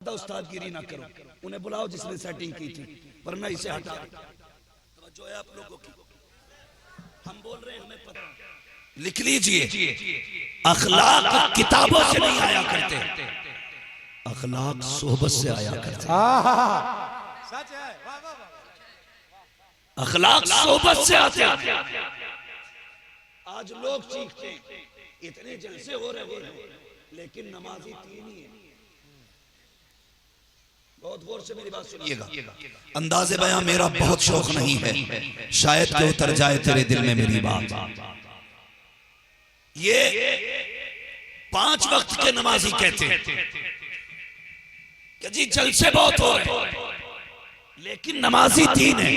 उस्तादगिरी ना करो, उन्हें बुलाओ जिसने सेटिंग की थी, वरना इसे हटा दो। जो है आप लोगों की, हम बोल रहे हैं, हमें पता। लिख लीजिए, अखलाक किताबों से नहीं आया करते, अखलाक सोहबत से आया करते। सच है, अखलाक सोहबत से आते। आज लोग चीखते हैं, इतने जलसे हो रहे हैं, लेकिन नमाजी तीन ही है। बहुत गौर से मेरी बात सुनिएगा। अंदाज़े बयां मेरा बहुत शौक नहीं है, शायद कि उतर जाए तेरे दिल में मेरी बात। ये 5 वक्त के नमाजी कहते हैं कि जी जलसे बहुत हो रहे, लेकिन नमाजी तीन है।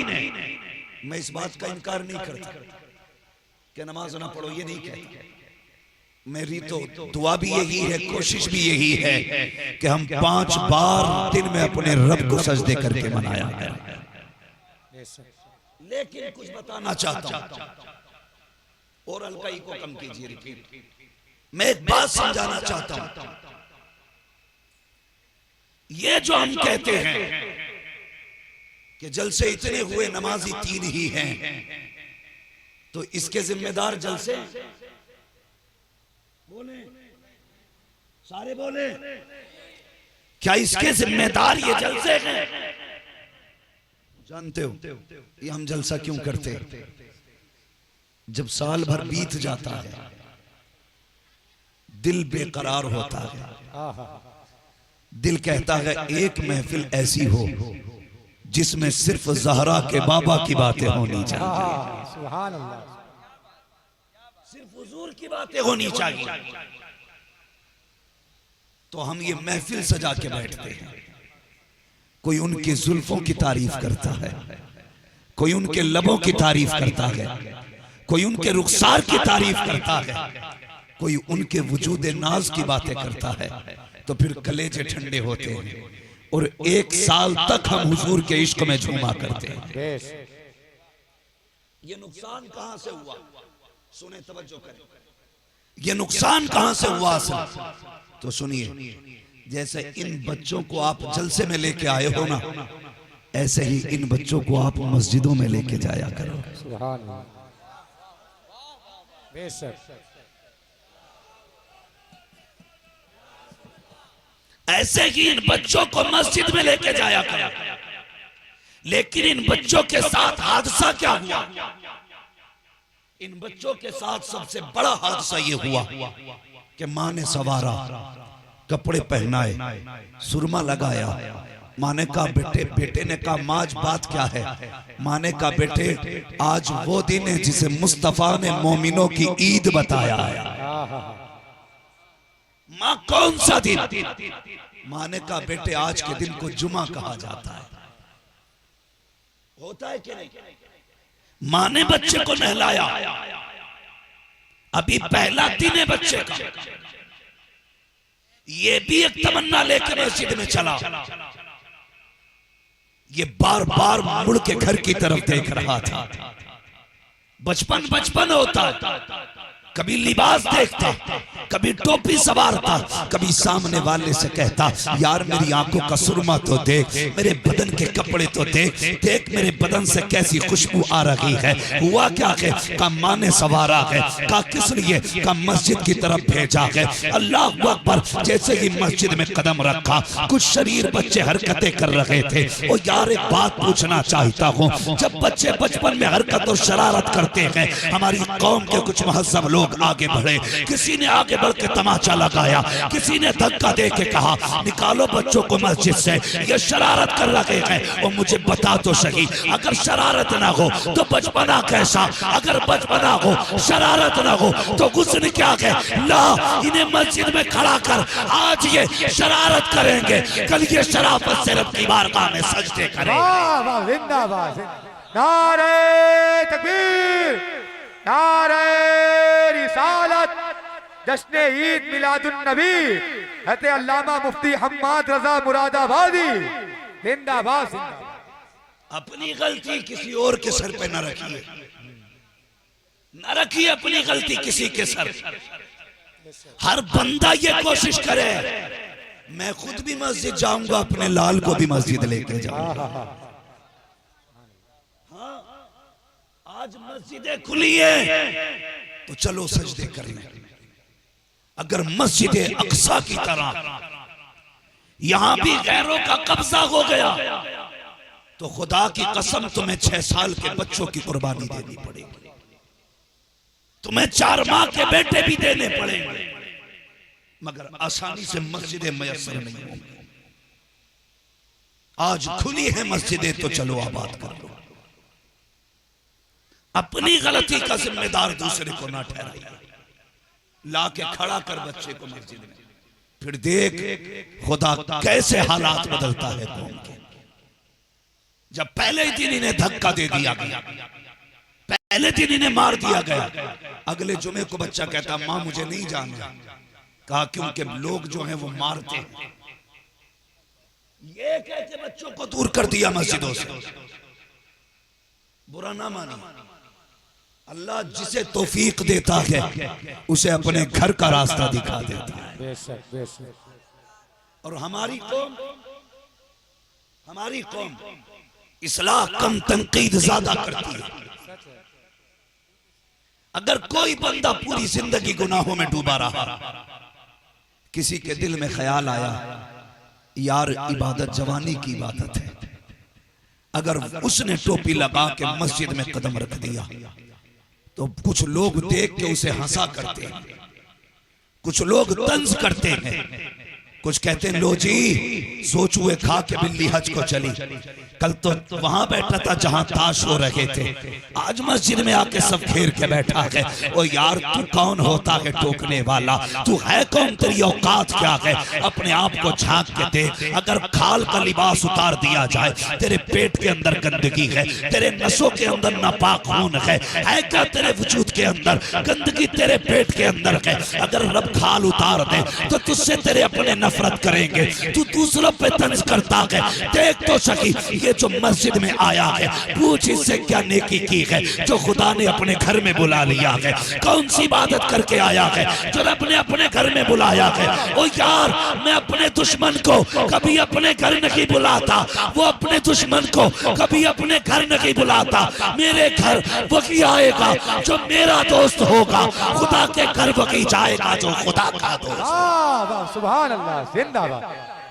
मैं इस बात का इनकार नहीं करता कि नमाज ना पढ़ो, ये नहीं कहता। मेरी तो दुआ भी यही है, कोशिश भी यही है कि हम 5 बार दिन में अपने रब को सजदे करके मनाया करें। लेकिन कुछ बताना चाहता हूं, और हल्काई को कम कीजिए, रिपीट। मैं एक बात समझाना चाहता हूं, ये जो हम कहते हैं कि जलसे इतने हुए, नमाजी तीन ही हैं, तो इसके जिम्मेदार जलसे बोले, सारे बोले, क्या इसके जिम्मेदार ये जलसे हैं? जानते हो ये हम जलसा क्यों करते हैं? जब साल भर बीत जाता है, दिल बेकरार होता है, दिल कहता है एक महफिल ऐसी हो जिसमें सिर्फ ज़हरा के बाबा की बातें होनी चाहिए, सुभान अल्लाह, सिर्फ हुजूर की बातें होनी चाहिए। तो हम ये महफिल सजा के बैठते हैं। कोई उनकी जुल्फों की तारीफ करता है, कोई उनके लबों की तारीफ करता है, कोई उनके रुखसार की तारीफ करता है, कोई उनके वजूद नाज की बातें करता है। तो फिर कलेजे ठंडे होते हैं और 1 साल तक हम हुजूर के इश्क में झूमा करते हैं। ये नुकसान कहां से हुआ? सुने, तवज्जो करें, ये नुकसान कहां से हुआ असल? तो सुनिए, जैसे इन बच्चों को आप जलसे में लेके आए हो ना, ऐसे ही इन बच्चों को आप मस्जिदों में लेके जाया करो। सुभान अल्लाह, बेशक, ऐसे ही इन बच्चों को मस्जिद में लेके जाया करो। लेकिन इन बच्चों के साथ हादसा क्या हुआ? इन बच्चों के साथ सबसे बड़ा हादसा ये हुआ कि माँ ने सवारा, कपड़े पहनाए, सुरमा लगाया। माँ ने कहा बेटे, बेटे ने कहा माँ आज बात क्या है? माँ ने कहा बेटे आज वो दिन है जिसे मुस्तफा ने मोमिनों की ईद बताया है। माँ कौन सा दिन? माँ ने कहा बेटे आज के दिन को जुमा कहा जाता है। होता है कि नहीं? माँ ने बच्चे को नहलाया, अभी पहला दिन है बच्चे का, ये भी एक तमन्ना लेकर मस्जिद में चला। ये बार बार मुड़ के घर की तरफ देख रहा था। बचपन बचपन होता, कभी लिबास देखता, कभी टोपी सवारता, कभी सामने वाले से कहता यार मेरी आंखों का सुरमा तो देख, मेरे बदन के कपड़े तो देख, देख मेरे बदन से कैसी खुशबू आ रही है। हुआ क्या है? का माँ ने सवारा है। का किस लिए? का मस्जिद की तरफ भेजा है। अल्लाह अकबर। जैसे ही मस्जिद में कदम रखा, कुछ शरीर बच्चे हरकतें कर रहे थे। और यार एक बात पूछना चाहता हूँ, जब बच्चे बचपन में हरकत और शरारत करते हैं, हमारी कौम के कुछ महज़ब लोग आगे बढ़े, किसी ने आगे बढ़ के तमाचा लगाया, किसी ने धक्का दे के कहा निकालो बच्चों को मस्जिद से, ये शरारत कर रहे हैं। और मुझे बता तो सही, अगर शरारत ना हो तो बचपना कैसा? अगर बचपना हो शरारत ना हो तो गुस्न क्या है? ला, इन्हें मस्जिद में खड़ा कर, आज ये शरारत करेंगे, कल ये शराफत से रब की बारगाह में सजदे करेंगे। वाह वाह, जिंदाबाद, नारे तकबीर, नारे रिसालत, जश्न ईद मिलादुन नबी, हज़रत अल्लामा मुफ्ती हम्माद रजा मुरादाबादी, जिंदाबाद, जिंदाबाद। अपनी गलती किसी और के सर पे न रखिए, न रखिए अपनी गलती किसी के सर। हर बंदा ये कोशिश करे मैं खुद भी मस्जिद जाऊंगा, अपने लाल को भी मस्जिद लेके जाऊंगा। हाँ, आज मस्जिदें खुली हैं तो चलो सजदे कर लें। अगर मस्जिद अक्सा की तरह यहां भी गैरों का कब्जा हो गया तो खुदा की कसम तुम्हें 6 साल के बच्चों की कुर्बानी देनी पड़ेगी, तुम्हें 4 माह के बेटे भी देने पड़ेंगे, मगर आसानी से मस्जिदें मयसर नहीं होंगी। आज खुली है मस्जिदें तो चलो आबाद कर लो। अपनी गलती का जिम्मेदार दूसरे को ना ठहराइए। ला के खड़ा कर बच्चे को मस्जिद में, फिर देख खुदा कैसे हालात बदलता है कौम के। जब पहले दिन इन्हें धक्का दे दिया गया, पहले दिन इन्हें मार दिया गया, अगले जुमे को बच्चा कहता मां मुझे नहीं जाना। कहा क्योंकि लोग जो हैं वो मारते हैं। ये कह के बच्चों को दूर कर दिया मस्जिदों से। बुरा ना मानो, अल्लाह जिसे तौफीक देता है उसे अपने घर का रास्ता दिखा देता है। बेशक बेशक। और हमारी कौम इस्लाह कम तनकीद ज्यादा करती है। अगर कोई बंदा पूरी जिंदगी गुनाहों में डूबा रहा, किसी के दिल में ख्याल आया यार इबादत जवानी की इबादत है, अगर उसने टोपी लगा के मस्जिद में कदम रख दिया तो कुछ लोग देख के उसे हंसा करते हैं, कुछ लोग तंज करते हैं, कुछ कहते हैं लो जी सोचुए खा के बिल्ली हज को चली। कल तो वहां बैठा था जहां ताश हो रहे थे, आज मस्जिद में आके सब घेर के बैठा है। ओ यार तू कौन होता है टोकने वाला, तू है कौन, तेरी औकात क्या है? अपने आप को झांक के देख। अगर खाल का लिबास उतार दिया जाए, तेरे पेट के अंदर गंदगी है, तेरे नसों के अंदर नापाक खून है क्या तेरे वजूद के अंदर गंदगी तेरे पेट के अंदर है? अगर रब खाल उतार दे तो तुझसे तेरे अपने नफरत करेंगे, तू दूसरों पे तंज करता है। देख तो सकी ये जो मस्जिद में आया है, पूछ इससे क्या नेकी की है जो खुदा ने अपने घर में बुला लिया है? कौन सी इबादत करके आया है जो रब ने अपने घर में बुलाया है? ओ यार मैं अपने दुश्मन को कभी अपने घर नहीं बुलाता, वो अपने दुश्मन को कभी अपने घर नहीं बुलाता। मेरे घर वही आएगा जो मेरा दोस्त होगा, खुदा के घर वही जाएगा जो खुदा का दोस्त। सुभान अल्लाह, जिंदाबाद।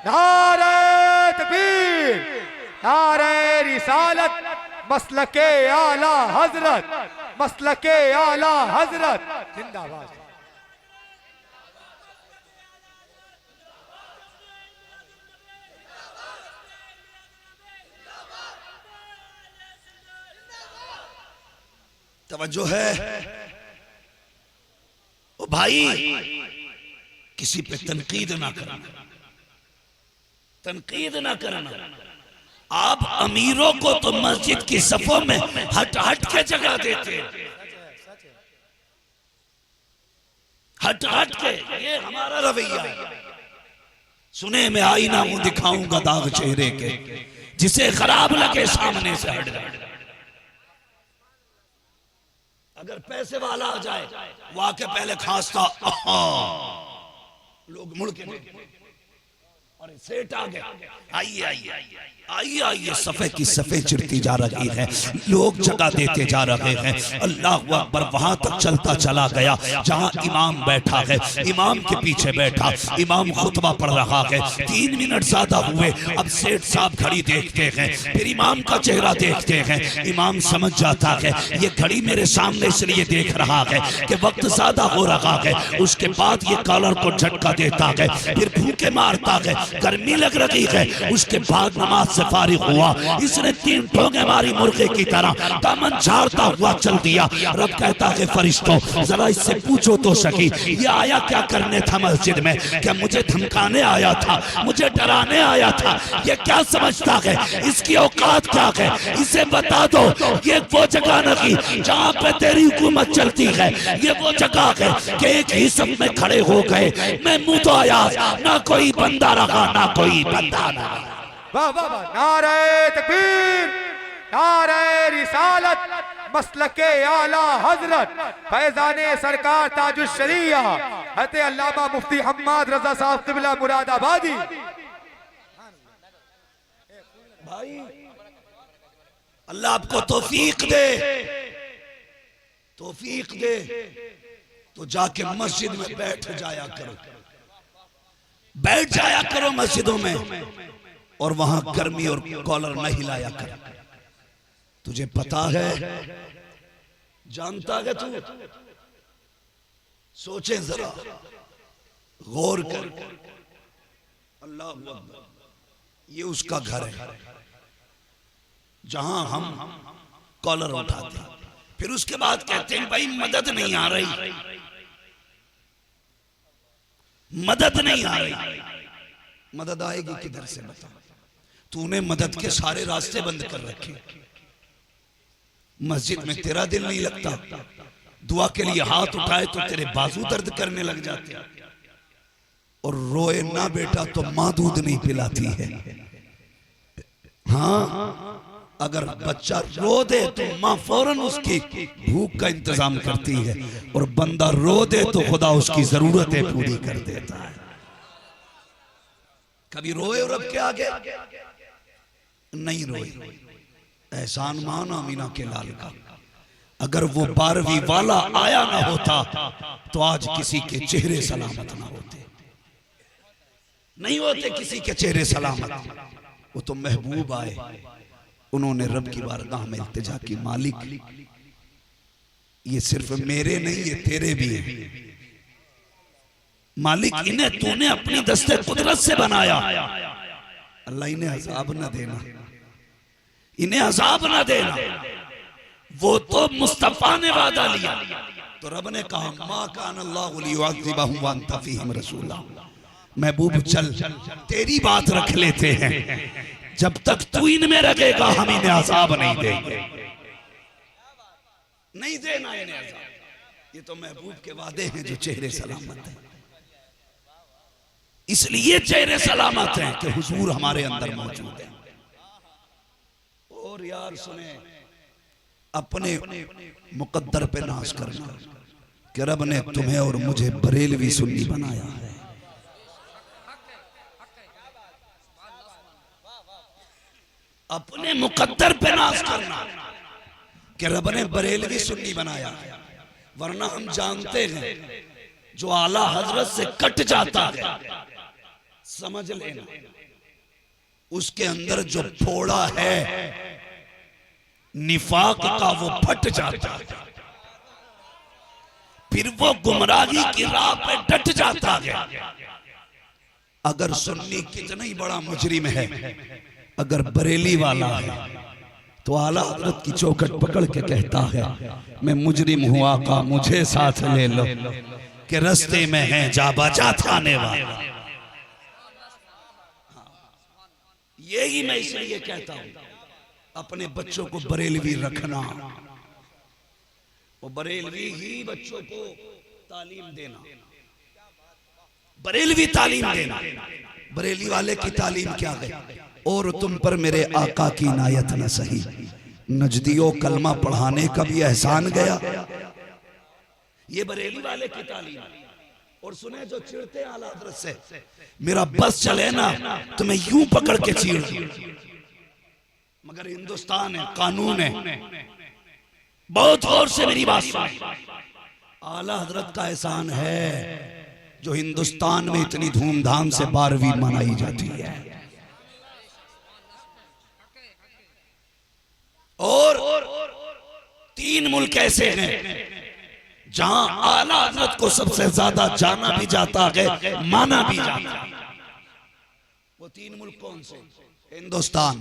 नारे तकबीर, नारे रिसालत, मसलके आला हजरत, मसलके आला हजरत, जिंदाबाद। तवज्जो है ओ भाई, किसी पे तनकीद ना करना, तनकीद ना करना। आप अमीरों को तो मस्जिद की सफों में हट हट के जगह देते, हट हट के। ये हमारा रवैया है। सुने में आईना मुंह दिखाऊंगा दाग चेहरे के, जिसे खराब लगे सामने से हट जाए। अगर पैसे वाला आ जाए वो आके पहले खांसता, लोग मुड़ के और सेठ आ गया, आइए आइए आइए आइए, सफे की सफे चिड़ती जा रही है, लोग जगह देते जा रहे हैं। अल्लाह अकबर। वहां तक चलता चला गया जहां इमाम बैठा है, इमाम के पीछे बैठा, इमाम खुतबा पढ़ रहा है। 3 मिनट ज्यादा हुए, अब सेठ साहब घड़ी देखते हैं, फिर इमाम का चेहरा देखते हैं। इमाम समझ जाता है ये घड़ी मेरे सामने इसलिए देख रहा है कि वक्त ज्यादा हो रहा है। उसके बाद ये कॉलर को झटका देता है, फिर भूखे मारता है, गर्मी लग रही है। उसके बाद नमाज से फारिग हुआ, इसने 3 ठोंगे मारी मुर्गे की तरह, दामन झाड़ता हुआ चल दिया। रब कहता है फरिश्तों जरा इससे पूछो तो सकी ये आया क्या करने था मस्जिद में? क्या मुझे धमकाने आया था, मुझे डराने आया था? ये क्या समझता है, इसकी औकात क्या है? इसे बता दो ये वो जगह नहीं जहाँ पे तेरी हुकूमत चलती है, ये वो जगह है कि एक ही सब में खड़े हो गए। मैं मुंह तो आया, ना कोई बंदा रहा ना कोई बंदा रहा। वाह वाह वाह। नारे तकबीर, नारे रिसालत, मसलके आला हजरत, फैजाने सरकार ताजुश शरिया, हते अल्लामा मुफ्ती हम्माद रजा साहब क़िबला मुरादाबादी। भाई अल्लाह आपको तौफीक दे, तौफीक दे तो जाके मस्जिद में बैठ जाया करो, बैठ जाया करो मस्जिदों में, और वहां गर्मी और कॉलर न हिलाया कर। तुझे पता है, जानता है तू? सोचे जरा, गौर कर। अल्लाह अकबर, ये उसका घर है जहां हम कॉलर उठाते हैं, फिर उसके बाद कहते हैं भाई मदद नहीं आ रही, मदद नहीं आ रही। मदद आएगी किधर से बता? तूने मदद के सारे रास्ते बंद कर रखे। मस्जिद में तेरा दिल नहीं लगता, दुआ के लिए हाथ उठाए तो तेरे बाजू दर्द करने लग जाते, और रोए ना बेटा तो माँ दूध नहीं पिलाती है। हाँ, अगर बच्चा रो दे तो माँ फौरन उसकी भूख का इंतजाम करती है, और बंदा रो दे तो खुदा उसकी जरूरतें पूरी कर देता है। कभी रोए और रब के आगे नहीं रोए। एहसान माना मीना के लाल का, अगर वो 12वीं वाला आया ना होता तो आज किसी के चेहरे सलामत ना होते, नहीं होते किसी के चेहरे सलामत। वो तो महबूब आए, उन्होंने रब की बारगाह में इल्तिजा की, मालिक ये सिर्फ मेरे नहीं, ये तेरे भी हैं। मालिक इन्हें तूने अपनी दस्ते कुदरत से बनाया, अल्लाह इन्हें अजाब न देना, इन्हें अजाब न देना। वो तो मुस्तफा ने वादा लिया, तो रब ने कहा मा कान अल्लाहु लियुअज़्ज़िबहुम व अंत फ़ीहिम रसूला। महबूब चल तेरी बात रख लेते हैं, जब तक तू इनमें रखेगा हम इन्हें अजाब नहीं देंगे, नहीं देना इन्हें अजाब। ये तो महबूब के वादे हैं जो चेहरे सलामत हैं, इसलिए चेहरे सलामत हैं कि हुजूर हमारे अंदर मौजूद है। और यार सुने, अपने मुकद्दर पे नाज करना कि रब ने तुम्हें और मुझे बरेलवी सुन्नी बनाया है। अपने मुकद्दर पे नाज करना कि रब ने बरेलवी सुन्नी बनाया है, वरना हम जानते हैं जो आला हजरत से कट जाता है, समझ लेना उसके अंदर जो फोड़ा है निफाक का वो फट जाता है, फिर वो गुमराही की राह पे डट जाता है। अगर सुन्नी कितना ही बड़ा मुजरिम है, अगर बरेली वाला है तो आला हजरत की चौखट पकड़ के कहता है मैं मुजरिम हुआ का मुझे साथ ले लो कि रास्ते में है जा बजा थाने वाला। यही मैं इसलिए कहता हूं अपने बच्चों को बरेलवी रखना, वो बरेलवी ही बच्चों को तालीम देना, बरेलवी तालीम देना। बरेली वाले की तालीम क्या है? और तुम पर मेरे आका की इनायत न सही, नजदियों कलमा पढ़ाने का भी एहसान गया। ये बरेली वाले की तालीम। और सुने जो चिढ़ते आला हज़रत से, मेरा बस चले ना तो मैं यूं पकड़ के चीड़ दूं, मगर हिंदुस्तान है, कानून है। बहुत गौर से मेरी बात सुन, आला हजरत का एहसान है जो हिंदुस्तान में इतनी धूमधाम से 12वीं मनाई जाती है। और 3 मुल्क ऐसे हैं जहां आला हजरत को सबसे ज्यादा जाना भी जाता है, माना भी जाता है। वो 3 मुल्क कौन से? हिंदुस्तान,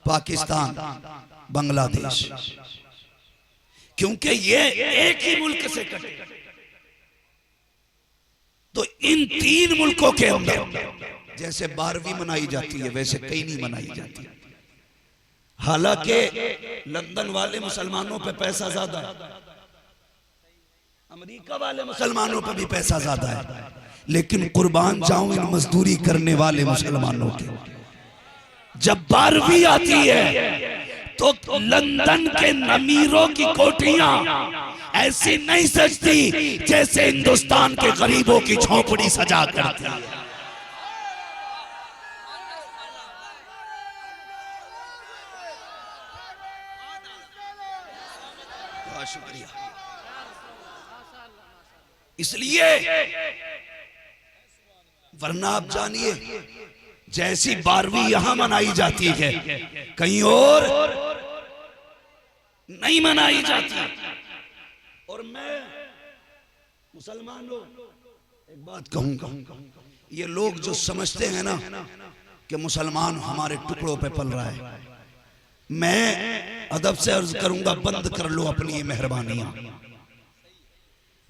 पाकिस्तान, बांग्लादेश। क्योंकि ये एक ही मुल्क से कटे। तो इन 3 मुल्कों के अंदर जैसे 12वीं मनाई जाती है वैसे कहीं नहीं मनाई जाती। हालांकि लंदन वाले मुसलमानों पे पैसा ज्यादा है, अमेरिका वाले मुसलमानों पे भी पैसा ज्यादा है, लेकिन कुर्बान जाऊं इन मजदूरी करने वाले मुसलमानों के। जब 12वीं आती है तो लंदन के अमीरों की कोठियां ऐसी नहीं सजती जैसे हिंदुस्तान के गरीबों की झोपड़ी सजा करती है। शुक्रिया। इसलिए वरना आप जानिए जैसी 12वीं यहां मनाई जाती है कहीं और नहीं मनाई जाती। और मैं मुसलमानों एक बात कहूंगा, ये लोग जो समझते हैं ना कि मुसलमान हमारे टुकड़ों पे पल रहा है, मैं अदब से अर्ज करूंगा बंद कर लो अपनी ये मेहरबानियां,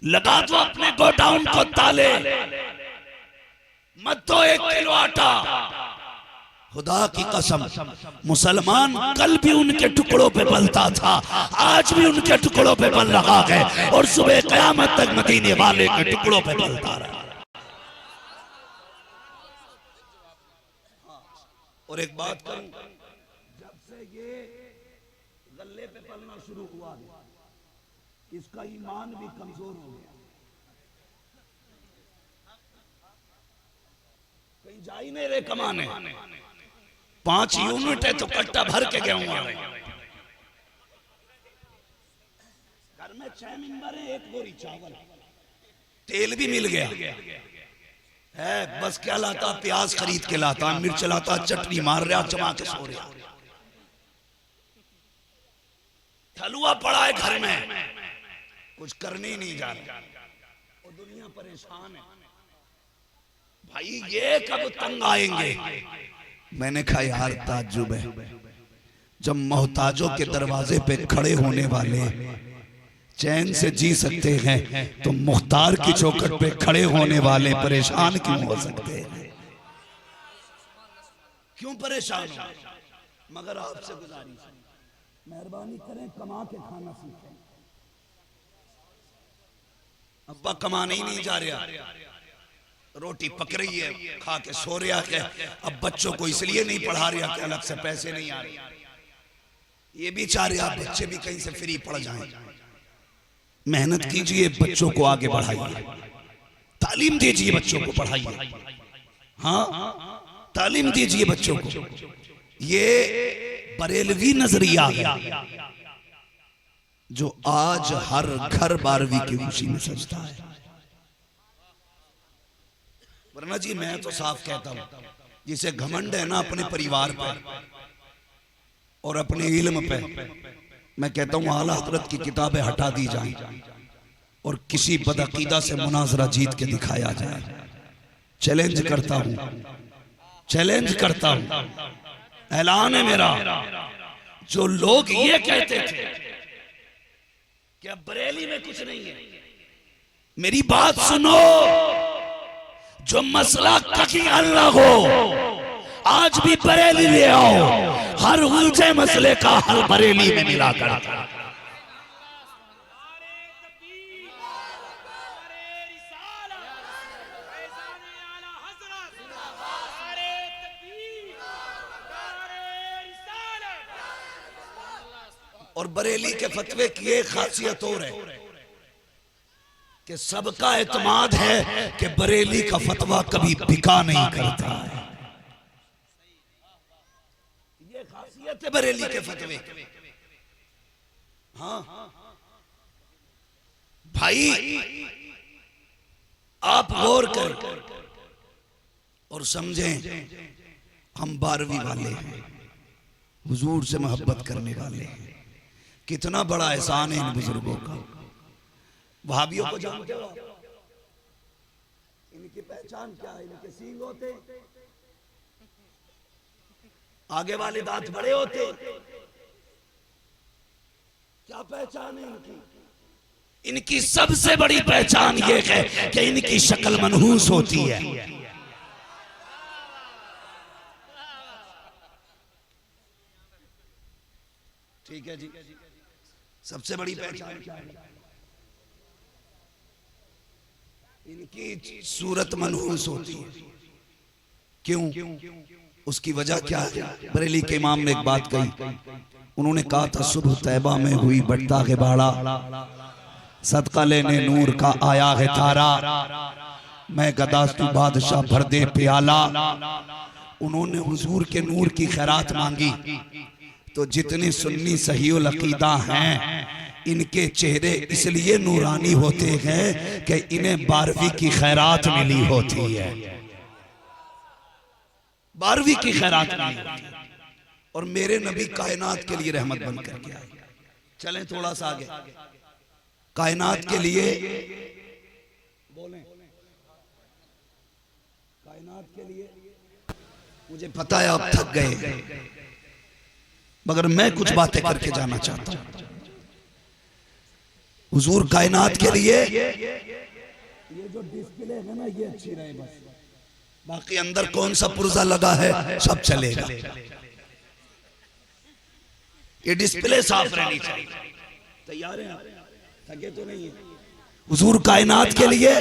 लगा दो अपने गोडाउन को ताले, मत दो 1 किलो आटा। खुदा की कसम मुसलमान कल भी उनके टुकड़ों पे पलता था, आज भी उनके टुकड़ों पे पल रहा है और सुबह क़यामत तक मदीने वाले के टुकड़ों पे पलता रहा। और एक बात करूं, जब से ये गले पे पलना शुरू हुआ इसका ईमान भी कमजोर हो गया, कहीं जा ही नहीं रहे कमाने। 5 यूनिट है तो कट्टा भर के गेहूं आ रहे। घर में 6 मेंबर है, 1 बोरी चावल, तेल भी मिल गया है, बस क्या लाता, प्याज खरीद के लाता, मिर्च लाता, चटनी मार रहा, चमा के सो रहा। हलवा पड़ा है घर में, कुछ करने ही नहीं जा रहा और दुनिया परेशान है। भाई ये कब तंग आएंगे? मैंने कहा यार ताज्जुब है, जब मोहताजों के दरवाजे पे खड़े होने वाले चैन से जी सकते हैं तो मुख्तार की चौखट पे खड़े होने वाले परेशान क्यों हो सकते हैं? क्यों परेशान हो? मगर आपसे गुजारिश है, मेहरबानी करें कमा के खाना सीखें। अब्बा कमाने ही नहीं जा रहा, रोटी पक रही है, खा के सो रहा है। अब बच्चों को इसलिए नहीं पढ़ा रहा कि अलग से पैसे नहीं आ रहे, ये भी चाह रहा बच्चे भी कहीं से फ्री पढ़ जाएं। मेहनत कीजिए, बच्चों को आगे बढ़ाइए, तालीम दीजिए, बच्चों को पढ़ाइए। हाँ, तालीम दीजिए बच्चों को। ये बरेलवी नजरिया है जो आज हर घर 12वीं की खुशी में सजता है। वरना जी मैं तो साफ कहता हूं, जिसे घमंड है ना अपने परिवार पे और अपने इल्म पे, मैं कहता हूं आला हज़रत की किताबें हटा दी जाए और किसी बदअकीदा से मुनाजरा जीत के दिखाया जाए। चैलेंज करता हूं, चैलेंज करता हूं, ऐलान है मेरा। जो लोग ये कहते थे कि अब बरेली में कुछ नहीं है, मेरी बात सुनो। जो मसला कहीं हल ना हो, आज भी बरेली ले आओ, हर उलझे मसले का हल बरेली में मिला कर। और बरेली के फतवे की एक खासियत और है कि सबका एतमाद है कि बरेली का फतवा कभी बिका नहीं करता है। ये खासियत है बरेली के फतवे। हाँ भाई, आप गौर कर और समझें, हम 12वीं वाले हैं, हुजूर से मोहब्बत करने वाले हैं। कितना बड़ा एहसान है इन बुजुर्गों का। वहाबियों को जानते हो? इनकी पहचान क्या है? इनके सींग होते, आगे वाले दांत बड़े होते। क्या पहचान है इनकी? इनकी सबसे बड़ी पहचान ये है कि इनकी शक्ल मनहूस होती है। ठीक है जी, सबसे बड़ी पहचान क्या है? इनकी सूरत मनहूस होती है। क्यों? उसकी वजह क्या है? बरेली के इमाम ने एक बात कही, उन्होंने कहा था सुबह तैबा में हुई बट्टा के बाड़ा, सदका लेने नूर का आया है तारा, मैं गदास्तु बादशाह भर दे प्याला। उन्होंने हुजूर के नूर की खैरात मांगी तो जितने सुन्नी सहीउल अकीदा हैं इनके चेहरे इसलिए नूरानी होते हैं कि इन्हें 12वीं की खैरात मिली होती है, 12वीं की खैरात मिली होती है। और मेरे नबी कायनात के लिए रहमत बन करके आए। चलें थोड़ा सा आगे, कायनात के लिए बोलें, कायनात के लिए मुझे पता है आप थक गए, मगर मैं कुछ बातें करके जाना चाहता हूं। हुजूर कायनात के लिए ये जो डिस्प्ले है ना ये अच्छी रहे बस, बाकी अंदर कौन सा पुर्जा लगा है सब चलेगा, ये डिस्प्ले साफ रहनी चाहिए। तैयार हैं आप? थके तो नहीं है? हुजूर कायनात के लिए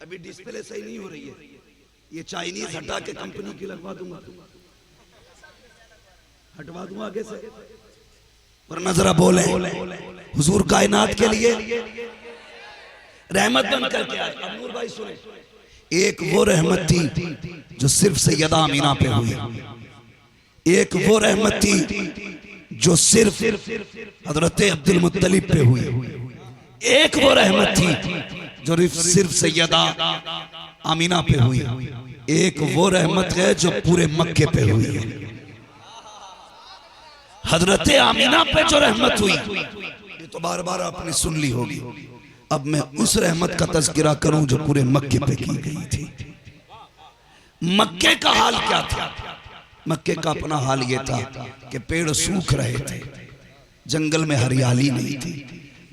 अभी डिस्प्ले सही नहीं हो रही है, ये चाइनीज हटा के कंपनी की लगवा दूंगा, हटवा दूंगा आगे से, वरना जरा बोले हुजूर कायनात के लिए रहमत बन करके आए। अब नूर भाई सुने, एक वो रहमत थी जो सिर्फ सैयदा आमीना पे हुई, एक वो रहमत थी जो सिर्फ हजरत अब्दुल मुत्तलिब पे हुई, एक वो रहमत थी जो सिर्फ सैयदा आमीना पे हुई, एक वो रहमत है जो पूरे मक्के पे हुई है। हजरत आमीना पे जो रहमत हुई ये तो बार बार आपने सुन ली होगी। अब मैं उस रहमत का तज़किरा करूं जो पूरे मक्के पे की गई थी। मक्के का हाल क्या था? मक्के का अपना हाल ये था कि पेड़ सूख रहे थे, जंगल में हरियाली नहीं थी,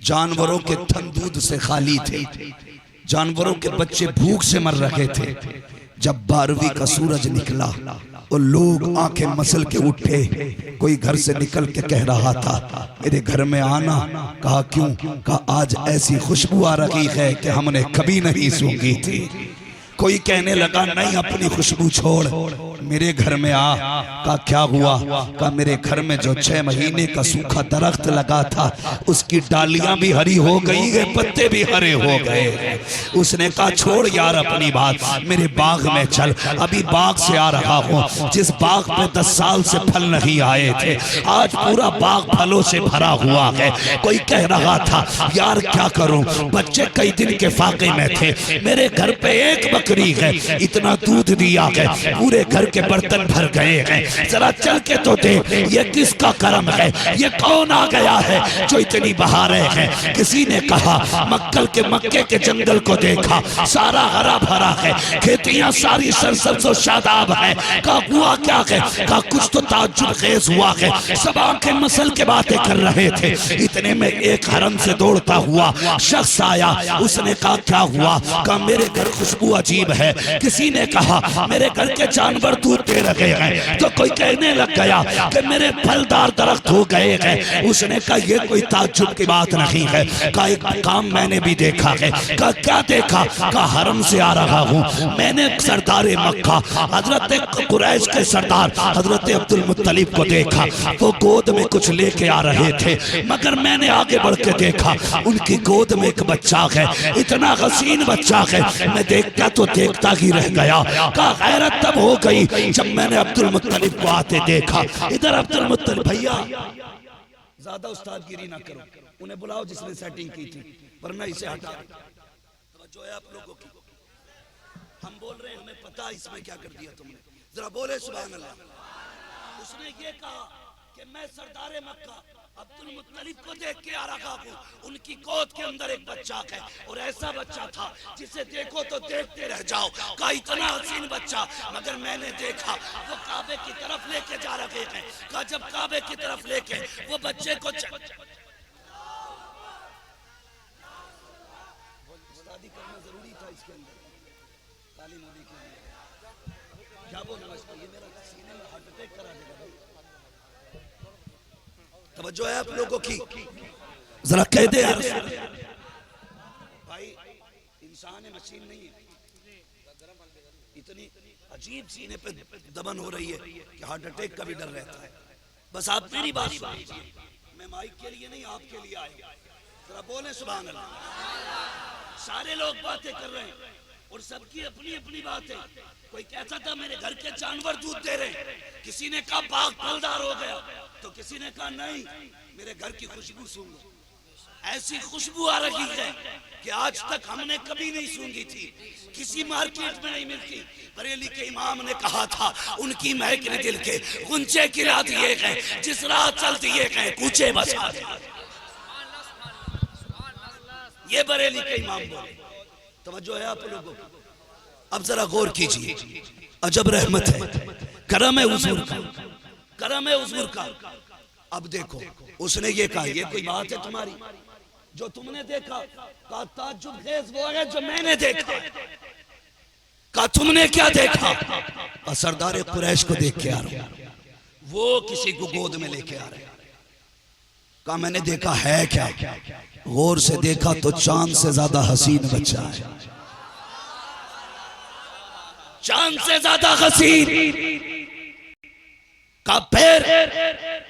जानवरों के थन दूध से खाली थे, जानवरों के बच्चे भूख से मर रहे थे। जब 12वीं का सूरज निकला और लोग आंखें मसल के उठे, कोई घर से निकल के कह रहा था मेरे घर में आना। कहा क्यों? कहा आज ऐसी खुशबू आ रही है कि हमने कभी नहीं सूंघी थी। कोई कहने लगा नहीं अपनी खुशबू छोड़ मेरे घर में आ। का क्या हुआ? का मेरे घर में जो 6 महीने का सूखा दरख्त लगा था उसकी डालियां भी हरी हो गई है, पत्ते भी हरे हो गए। उसने कहा छोड़ यार अपनी बात, मेरे बाग में चल, अभी बाग से आ रहा हूँ। जिस बाग पे 10 साल से फल नहीं आए थे आज पूरा बाग फलों से भरा हुआ है। कोई कह रहा था यार क्या करूं, बच्चे कई दिन के फाके में थे, मेरे घर पे एक बकरी है, इतना दूध दिया है, पूरे घर के बर्तन भर गए हैं, जरा चल के तो देख ये किसका करम है, ये कौन आ गया है जो इतनी बहारें हैं। किसी ने कहा मक्के के जंगल को देखा, सारा हरा भरा है, खेतियां सारी सरसब्ज़ और शादाब है। का हुआ क्या है? का कुछ तो ताज्जुब खेज हुआ है, सब आंखें मसल के बातें कर रहे थे। इतने में एक हरम से दौड़ता हुआ शख्स आया, उसने कहा क्या हुआ? का मेरे घर खुशबू अजीब है। किसी ने कहा मेरे घर के जानवर दूध दे रहे हैं, तो कोई कहने लग गया कि मेरे फलदार दरख्त हो गए हैं। उसने कहा ये कोई ताज्जुब की बात नहीं है, का एक काम मैंने भी देखा है। का क्या देखा? का हरम से आ रहा हूँ, मैंने सरदार मक्का हजरत कुरैश के सरदार हजरत अब्दुल मुत्तलिब को देखा, वो गोद में कुछ लेके आ रहे थे, मगर मैंने आगे बढ़ के देखा उनकी गोद में एक बच्चा है, इतना हसीन बच्चा है, मैं देखता तो देखता ही रह गया। का गैरत तब हो गई जब मैंने अब्दुल मुत्तलिब को आते देखा। इधर अब्दुल मुत्तलिब, भैया ज्यादा उस्तादगिरी ना करो, उन्हें बुलाओ जिसने सेटिंग की थी, वरना इसे हटा दो। जो है आप लोगों की, हम बोल रहे हैं हमें पता इसमें क्या कर दिया तुमने, जरा बोले सुभान अल्लाह। उसने ये कहा कि मैं सरदारे मक्का अब्दुल मुत्तलिब को देख के आ रहा हूँ, उनकी गोद के अंदर एक बच्चा है, और ऐसा बच्चा था जिसे देखो तो देखते रह जाओ, का इतना हसीन बच्चा, मगर मैंने देखा वो काबे की तरफ लेके जा रहे हैं। का जब काबे की तरफ लेके वो बच्चे को शादी करना जरूरी था इसके अंदर, तालीम होने के लिए। क्या बोलूं इसको, ये मेरा सीने में हार्ट अटैक करा देगा भाई। तवज्जो है आप लोगों की, जरा कह दे यार भाई, इंसान है मशीन नहीं है। इतनी अजीब सीने पे दमन हो रही है कि हार्ट अटैक का भी डर रहता है। बस आप मेरी बात सुनिए, मैं माइक के लिए नहीं आपके लिए आया, जरा बोले सुभान अल्लाह। सारे लोग बातें कर रहे हैं और सबकी अपनी अपनी बात है। कोई कहता था मेरे घर के जानवर दूध दे रहे, किसी ने कहा बाग फलदार हो गया, तो किसी ने कहा नहीं मेरे घर की खुशबू सूंघ लो। ऐसी खुशबू आ रही है कि आज तक हमने कभी नहीं सूंघी थी, किसी मार्केट में नहीं मिलती। बरेली के इमाम ने कहा था उनकी महक ने दिल के गुंजे गिरा दिए गए, जिस राह चल दिए गए कूचे बसा दिए। ये बरेली के इमाम बोले। तवज्जो है आप लोगों को? अब जरा गौर कीजिए, अजब रहमत है, करम है हुजूर का, करम है हुजूर का। अब देखो उसने ये कहा, ये कोई बात है तुम्हारी? जो तुमने देखा, कहा ताज्जुब खेज वो है जो मैंने देखा। कहा तुमने क्या देखा? कहा सरदार कुरैश को देख के आ रहा हूं, वो किसी को गोद में लेके आ रहे हैं। कहा मैंने देखा है क्या? गौर से देखा तो चांद से ज्यादा हसीन बच्चा है, चांद से ज्यादा हसीन। का पैर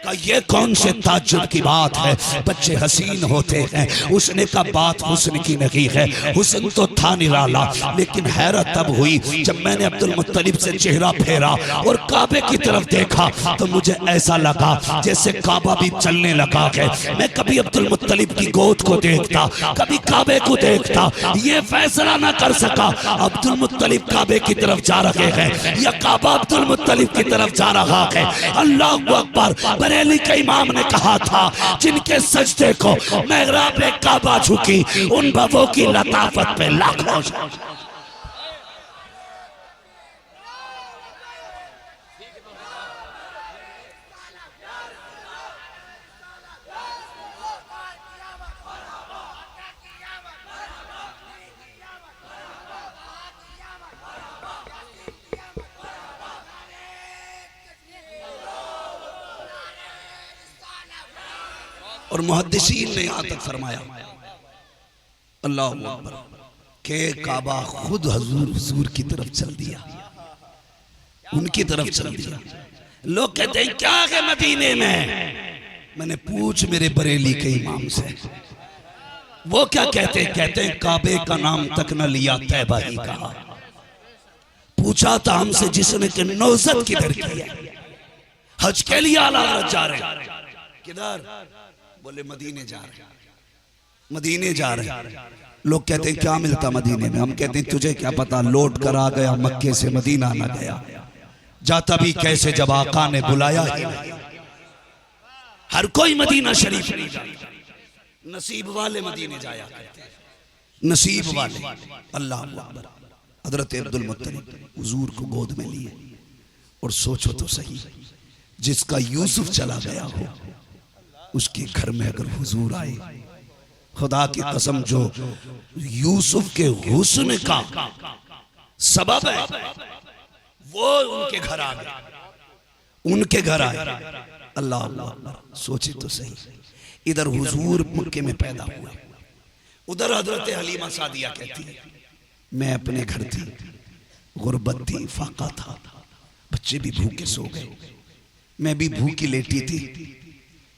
का ये कौन से ताज्जुब की बात है, बच्चे हसीन होते हैं। उसने कहा बात हुस्न की नहीं है, हुस्न तो था निराला, लेकिन हैरत तब हुई जब मैंने अब्दुल मुत्तलिब से चेहरा फेरा और काबे की तरफ देखा तो मुझे ऐसा लगा जैसे काबा भी चलने लगा है। मैं कभी अब्दुल मुत्तलिब की गोद को देखता, कभी काबे को देखता, ये फैसला ना कर सका अब्दुल मुत्तलिब काबे की तरफ जा रहे हैं या काबा अब्दुल मुत्तलिब की तरफ जा रहा है। अल्लाहु अकबर। बरेली के इमाम ने कहा था जिनके सजदे को मेहराब काबा झुकी, उन बबों की लताफत पे लाखों। और मुहद्दिसीन ने यहां तक फरमाया अल्लाह अकबर के काबा खुद हुजूर की तरफ चल दिया, उनकी तरफ चल दिया। लोग कहते हैं क्या है मदीने में? मैंने पूछ मेरे बरेली के इमाम से, वो क्या कहते हैं? कहते हैं काबे का नाम तक न लिया, तैबा ही कहा। पूछा था हमसे जिसने कि नौजत किधर की है, हज के लिए आला हजरत जा रहे, किधर? बोले मदीने जा रहे, मदीने जा रहे। लोग कहते हैं क्या मिलता मदीने में? हम कहते हैं तुझे क्या पता, लौट कर आ गया मक्के से मदीना न गया, जाता भी कैसे जब आका ने बुलाया ही नहीं। हर कोई मदीना शरीफ नहीं जाता, नसीब वाले मदीने जाया करते हैं, नसीब वाले। अल्लाह अकबर। हजरत अब्दुल मुत्तलिब हुजूर को गोद में लिए, और सोचो तो सही, जिसका यूसुफ चला गया हो उसके घर में अगर हुजूर आए, खुदा की कसम जो यूसुफ के हुस्न का सबब है वो उनके घर आ गया, उनके घर आए। अल्लाह अल्लाह। सोचे तो सही, इधर हुजूर मक्के में पैदा हुए, उधर हजरत हलीमा सादिया कहती है मैं अपने घर थी, गुर्बत थी, फाका था, बच्चे भी भूखे सो गए, मैं भी भूखी लेटी थी।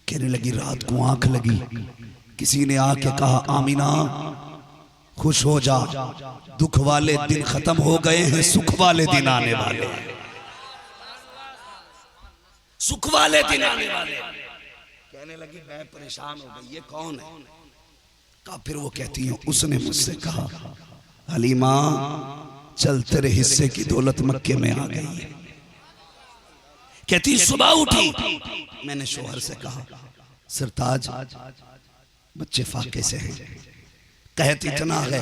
कहने लगी रात को आंख लगी, किसी ने आके कहा आमीना खुश हो जा, दुख वाले दिन खत्म हो गए हैं, सुख वाले दिन आने वाले हैं, सुख वाले दिन आने वाले। कहने लगी मैं परेशान हो गई, ये कौन है? कहा फिर वो कहती है उसने मुझसे कहा हलीमा चल तेरे हिस्से की दौलत मक्के में आ गई है। कहती सुबह उठी, मैंने शोहर से कहा सरताज बच्चे फाके से हैं, कहत इतना है,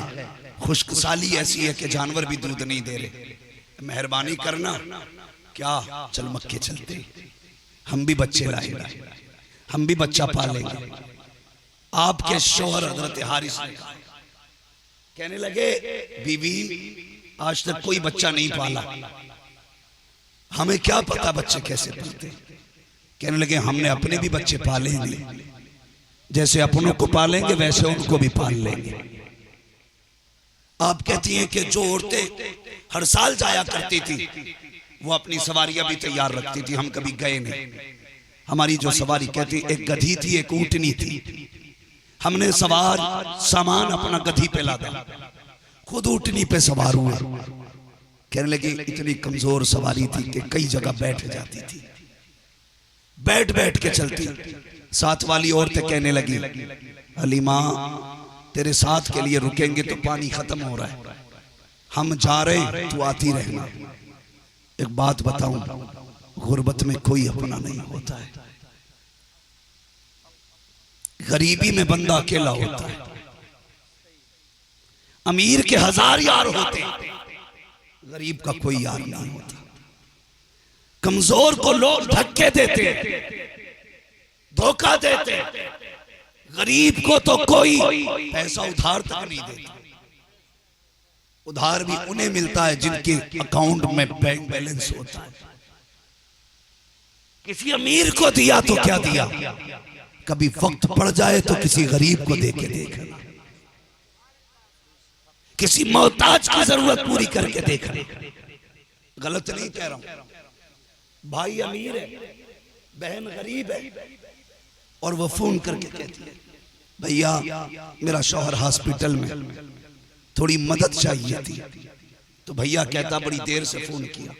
खुश्क साली ऐसी है कि जानवर भी दूध नहीं दे रहे, मेहरबानी करना, क्या चल मक्के चलते, हम भी बच्चे लाएंगे, हम भी बच्चा पालेंगे। आपके शोहर हजरत हारिस ने कहा, कहने लगे बीवी आज तक कोई बच्चा नहीं पाला, हमें क्या पता बच्चे कैसे पलते। कहने लगे हमने अपने भी बच्चे पाले नहीं, जैसे अपनों को पालेंगे वैसे उनको भी पाल लेंगे। आप कहती हैं कि जो औरतें हर साल जाया करती थी वो अपनी सवारियां भी तैयार रखती थी, हम कभी गए नहीं, हमारी जो सवारी कहती, एक गधी थी एक ऊँटनी थी, हमने सवार सामान अपना गधी पे लादा, खुद ऊँटनी पे सवार हुए। कहने लगी इतनी कमजोर सवारी थी कि कई जगह बैठ जाती थी, बैठ बैठ के चलती। साथ वाली औरतें कहने लगी हलीमा तेरे साथ के लिए रुकेंगे तो पानी खत्म हो रहा है, हम जा रहे हैं तू आती रहना। एक बात बताऊं, गुर्बत में कोई अपना नहीं होता है, गरीबी में बंदा अकेला होता है। अमीर के 1000 यार होते, गरीब का कोई यार नहीं होता। कमजोर को लोग धक्के देते, धोखा देते, गरीब को तो कोई पैसा उधार तक नहीं देता। उधार भी उन्हें मिलता है जिनके अकाउंट में बैंक बैलेंस होता है। किसी अमीर को दिया तो क्या दिया, कभी वक्त पड़ जाए तो किसी गरीब को दे के देखना, किसी मोहताज की जरूरत पूरी करके देखना। गलत नहीं कह रहा हूं, भाई अमीर है, बहन गरीब है, और वो फोन करके कहती है भैया मेरा शौहर हॉस्पिटल में, थोड़ी मदद चाहिए थी। तो भैया कहता बड़ी देर से फोन किया,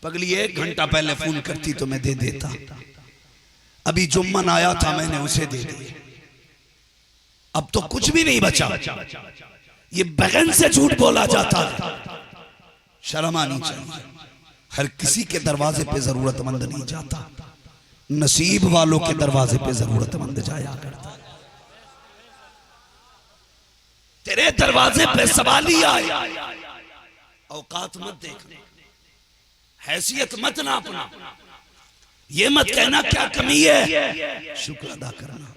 पगली 1 घंटा पहले फोन करती तो मैं दे देता, अभी जुम्मन आया था मैंने उसे दे दिए, अब तो कुछ भी नहीं बचा। ये बहन से झूठ बोला जाता है, शर्म आनी चाहिए। हर किसी के दरवाजे पे जरूरतमंद नहीं जाता, नसीब वालों के दरवाजे पे जरूरतमंद जाया करता है। तेरे दरवाजे पे सवाली आए, औकात मत देखना, हैसियत मत नापना, ये मत कहना क्या कमी है, शुक्र अदा करना,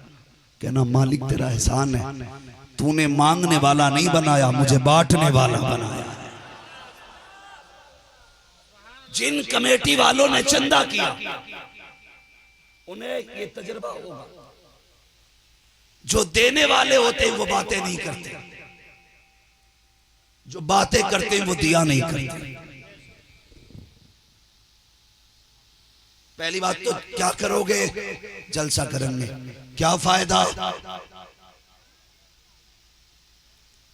कहना मालिक तेरा एहसान है, तूने मांगने वाला नहीं बनाया, मुझे बांटने वाला बनाया। जिन कमेटी वालों ने चंदा किया उन्हें ये तजुर्बा होगा, जो देने वाले होते हैं वो बातें नहीं करते, जो बातें करते हैं वो दिया नहीं करते। पहली बात तो क्या करोगे, जलसा करेंगे, क्या फायदा,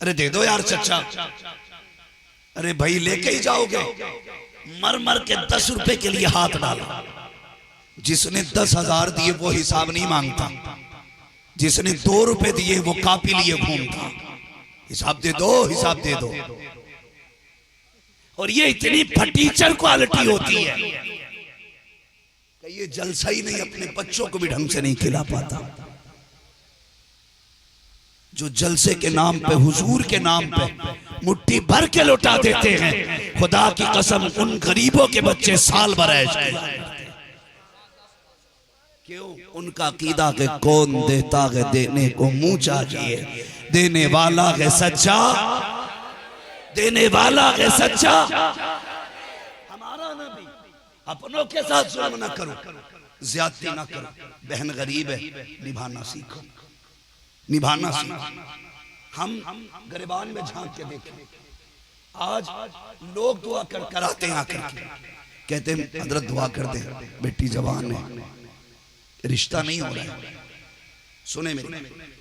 अरे दे दो यार चचा, अरे भाई लेके ही जाओगे, मर मर के 10 रुपए के लिए हाथ डाला। जिसने 10,000 दिए वो हिसाब नहीं मांगता, जिसने 2 रुपए दिए वो कापी लिए घूमता, हिसाब दे दो, हिसाब दे दो। और ये इतनी फटीचर क्वालिटी होती है कि ये जलसा ही नहीं, अपने बच्चों को भी ढंग से नहीं खिला पाता। जो जलसे के नाम पे, हुजूर के नाम पे मुट्ठी भर के लौटा देते हैं, खुदा की कसम उन गरीबों के बच्चे साल भर ऐश किया। क्यों? उनका अकीदा के कौन देता है देने को मुंह चाहिए, देने वाला है सच्चा, देने वाला है सच्चा। हमारा नबी, अपनों के साथ जुल्म ना करो, ज्यादती ना करो, बहन गरीब है, निभाना सीखो, निभाना सीखो। हम गरिबान में झांक के देखें, आज लोग दुआ कराते हैं आकर के, कहते हैं हजरत दुआ कर दे, बेटी जवान है, रिश्ता नहीं हो रहा है, सुने मेरे,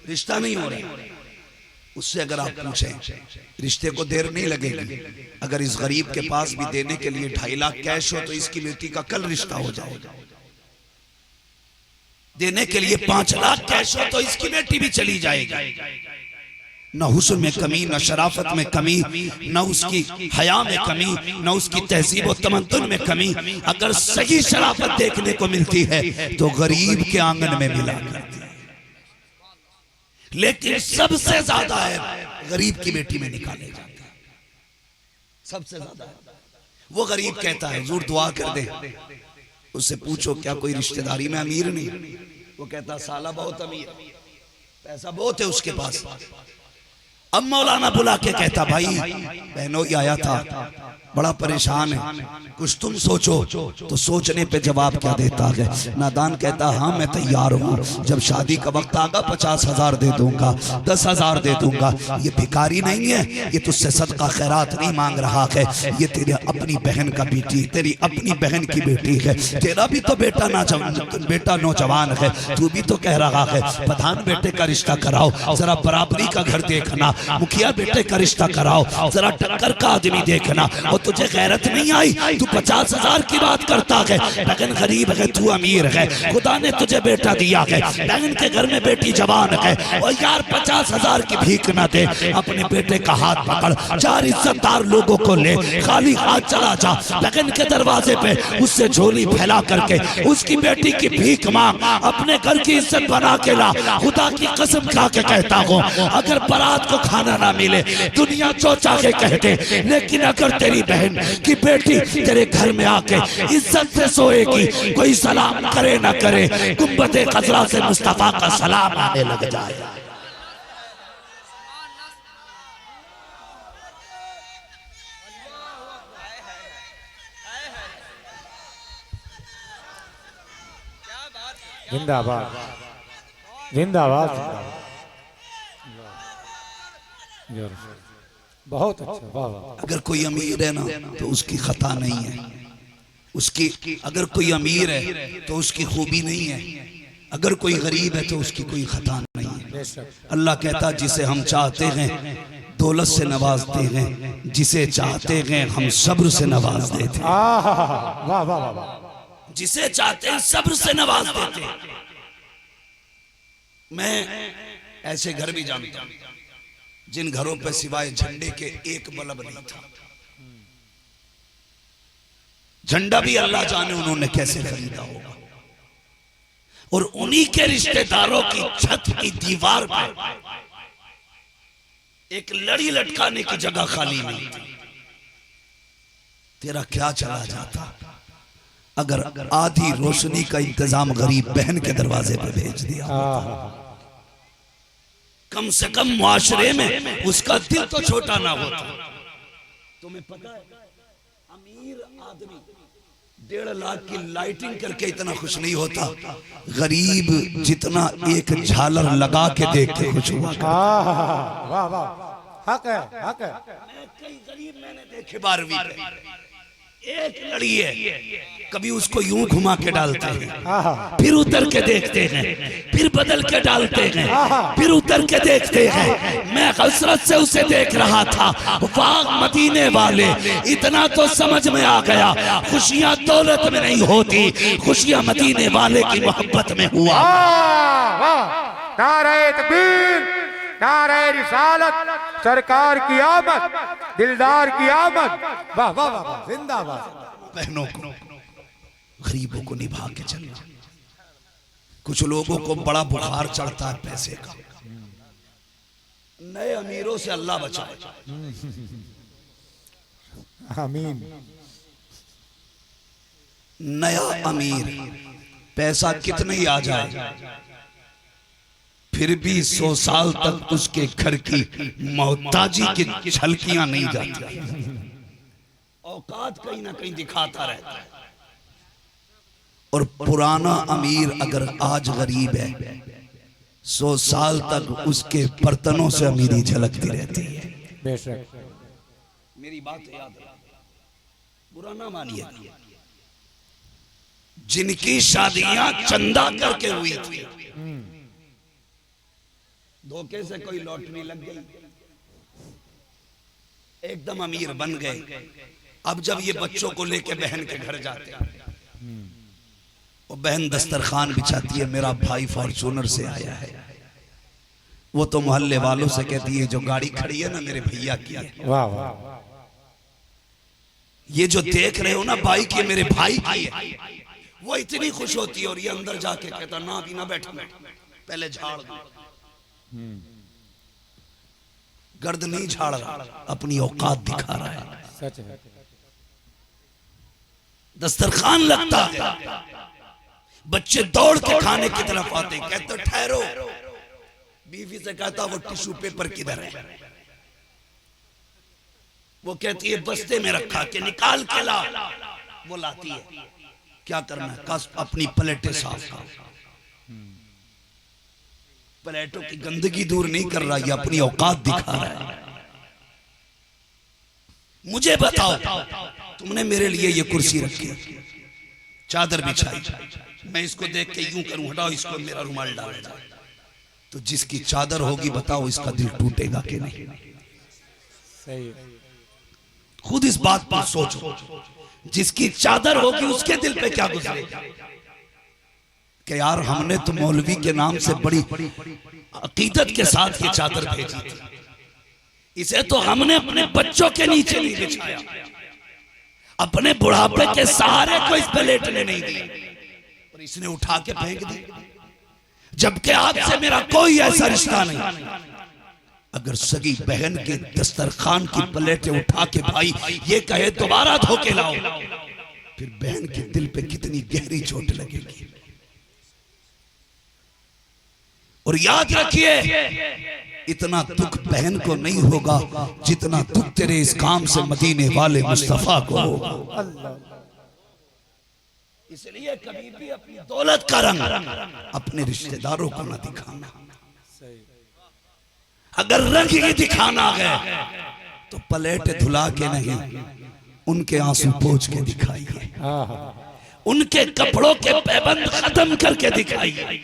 रिश्ता नहीं हो रहा है। उससे अगर आप पूछें, रिश्ते को देर नहीं लगेगी। अगर इस गरीब के पास भी देने के लिए 2.5 लाख कैश हो तो इसकी बेटी का कल रिश्ता हो जाएगा। देने के लिए 5 लाख कैश हो तो इसकी बेटी भी चली जाएगी। न हुस्न में कमी, न शराफत में कमी, न उसकी हया में कमी, न उसकी तहजीब और तमद्दुन में कमी। अगर सही शराफत देखने को मिलती है तो गरीब के आंगन में मिला करती है, लेकिन सबसे ज्यादा है गरीब की बेटी में निकाले जाते हैं, सबसे ज्यादा। वो गरीब कहता है हुजूर दुआ कर दे, उससे पूछो क्या कोई रिश्तेदारी में अमीर नहीं? वो कहता साला बहुत अमीर, पैसा बहुत है उसके पास। अब मौलाना बुला के कहता भाई बहनों ये आया था, बड़ा परेशान है, कुछ तुम सोचो। तो सोचने पे जवाब क्या देता है? नादान कहता हाँ मैं तैयार हूँ, जब शादी का वक्त आगा 50,000 दे दूंगा, 10,000 दे दूंगा। ये भिखारी नहीं है, ये तुझसे सदका खैरात नहीं मांग रहा है, ये तेरे अपनी बहन का बेटी, तेरी अपनी बहन की बेटी है। तेरा भी तो बेटा नौजवान है, तू भी तो कह रहा है प्रधान बेटे का रिश्ता कराओ, जरा बराबरी का घर देखना, मुखिया बेटे का रिश्ता कराओ, जरा टक्कर का आदमी देखना। और तुझे गैरत नहीं आई? तू 50,000 की बात करता है, बहन गरीब है, तू अमीर है, खुदा ने तुझे बेटा दिया है, बहन के घर में बेटी जवान है, और यार 50,000 की भीख न दे, अपने बेटे का हाथ पकड़, 4 इज्जतदार लोगों को ले, खाली हाथ चला जा बहन के दरवाजे पे, उससे झोली फैला करके उसकी बेटी की भीख मांग, अपने घर की इज्जत बना के ला। खुदा की कसम खा के कहता हूँ, अगर बारात को खाना ना मिले, दुनिया जो चाहे कह दे, लेकिन अगर तेरी बहन की बेटी तेरे घर में आके इज्जत से सोएगी, कोई सलाम करे ना करे, गुंबदे खजरा से मुस्तफा का सलाम आने लग जाए। जिंदाबाद जिंदाबाद। बहुत अच्छा, वाह वाह। अगर कोई अमीर है ना तो उसकी खता नहीं है, उसकी, अगर कोई अमीर है तो उसकी खूबी नहीं है, अगर कोई गरीब है तो उसकी कोई खता नहीं है। अल्लाह कहता जिसे हम चाहते हैं दौलत से नवाजते हैं, जिसे चाहते हैं हम सब्र से नवाज देते हैं। वाह वाह वाह। जिसे चाहते हैं सब्र से नवाज देते हैं। मैं ऐसे घर भी जानता हूं जिन घरों पे सिवाय झंडे के एक बल्ब नहीं था। झंडा भी अल्लाह जाने उन्होंने कैसे खरीदा होगा, और उन्हीं के रिश्तेदारों की छत की दीवार पर एक लड़ी लटकाने की जगह खाली नहीं थी। तेरा क्या चला जाता अगर आधी रोशनी का इंतजाम गरीब बहन के दरवाजे पे भेज दिया? कम से कम मुआशरे में उसका दिल तो छोटा ना होता। तुम्हें पता है अमीर आदमी 1.5 लाख की लाइटिंग करके इतना खुश नहीं होता, गरीब जितना एक झालर लगा के देख के खुश हुआ। वाह वाह, हक है हक है। कई गरीब मैंने देखे 12वीं में, एक लड़ी है, कभी उसको यूं घुमा के डालते हैं, फिर उतर के देखते हैं, फिर बदल के डालते हैं, फिर उतर के देखते हैं। मैं हसरत से उसे देख रहा था। वाह मदीने वाले, इतना तो समझ में आ गया, खुशियां दौलत में नहीं होती, खुशियां मदीने वाले की मोहब्बत में हुआ। नारे तकबीर, नारे रिसालत, सरकार की आमद, दिलदार की आमद। वाह वाह वाह, जिंदाबाद। बहनों को, गरीबों को निभा के चलना। कुछ लोगों को बड़ा बुखार चढ़ता है पैसे का, नए अमीरों से अल्लाह बचाए। आमीन। नया अमीर पैसा कितने ही आ जाए, फिर भी 100 साल तक उसके घर की मोहताजी की झलकियां नहीं जाती। औकात कहीं ना कहीं दिखाता रहता है। और पुराना अमीर अगर आज गरीब है, 100 साल तक उसके बर्तनों से अमीरी झलकती रहती है। बेशक। मेरी बात याद है, बुरा ना मानिए, जिनकी शादियां चंदा करके हुई थी, धोखे से कोई लॉटरी लग गई, एकदम अमीर बन गए। अब जब ये बच्चों को लेके बहन के घर जाते हैं, वो बहन दस्तरखान बिछाती है, मेरा भाई फॉर्चूनर से आया है। वो तो मोहल्ले वालों से कहती है जो गाड़ी खड़ी है ना मेरे भैया की है। वाह वाह। ये जो देख रहे हो ना बाइक, ये मेरे भाई की है। वो इतनी खुश होती है, और ये अंदर जाके कहता ना भी ना बैठो, पहले झाड़ दो। गर्द नहीं झाड़ रहा, अपनी औकात दिखा रहा है। सच है। दस्तरखान लगता है, बच्चे दौड़ के खाने की तरफ आते, कहते ठहरो। बीवी से कहता वो टिश्यू पेपर किधर है? वो कहती है बस्ते में रखा के निकाल के ला। वो लाती है, क्या करना है, कस अपनी प्लेटें साफ कर। प्लेटों की गंदगी दूर नहीं कर रहा, ये अपनी औकात दिखा रहा है। मुझे बताओ, तुमने मेरे लिए ये कुर्सी रखी, चादर बिछाई, मैं इसको देख के यूं करूं, हटाओ इसको, मेरा रुमाल डालेगा, तो जिसकी चादर होगी बताओ इसका दिल टूटेगा कि नहीं? सही। खुद इस बात पर सोचो, जिसकी चादर होगी उसके दिल पे क्या गुजरेगा कि यार हमने तो मौलवी के नाम से बड़ी अकीदत के साथ ये चादर भेजी थी, इसे तो हमने अपने बच्चों के नीचे नहीं बिछाया, अपने बुढ़ापे के सहारे को इस पे लेटने नहीं दिया, और इसने उठा के फेंक दी, जबकि आपसे मेरा कोई ऐसा रिश्ता नहीं। अगर सगी बहन के दस्तरखान की प्लेटें उठा के भाई ये कहे दोबारा धो के लाओ, फिर बहन के दिल पे कितनी गहरी चोट लगेगी। और याद रखिए, इतना दुख बहन को नहीं होगा जितना दुख तेरे इस काम से मदीने वाले मुस्तफा को होगा। इसलिए कभी भी अपनी दौलत का रंग अपने रिश्तेदारों को ना दिखाना। अगर रंग ही दिखाना है तो प्लेट धुला के नहीं, उनके आंसू पोंछ के दिखाइए, उनके कपड़ों के पैबंद खत्म करके दिखाइए,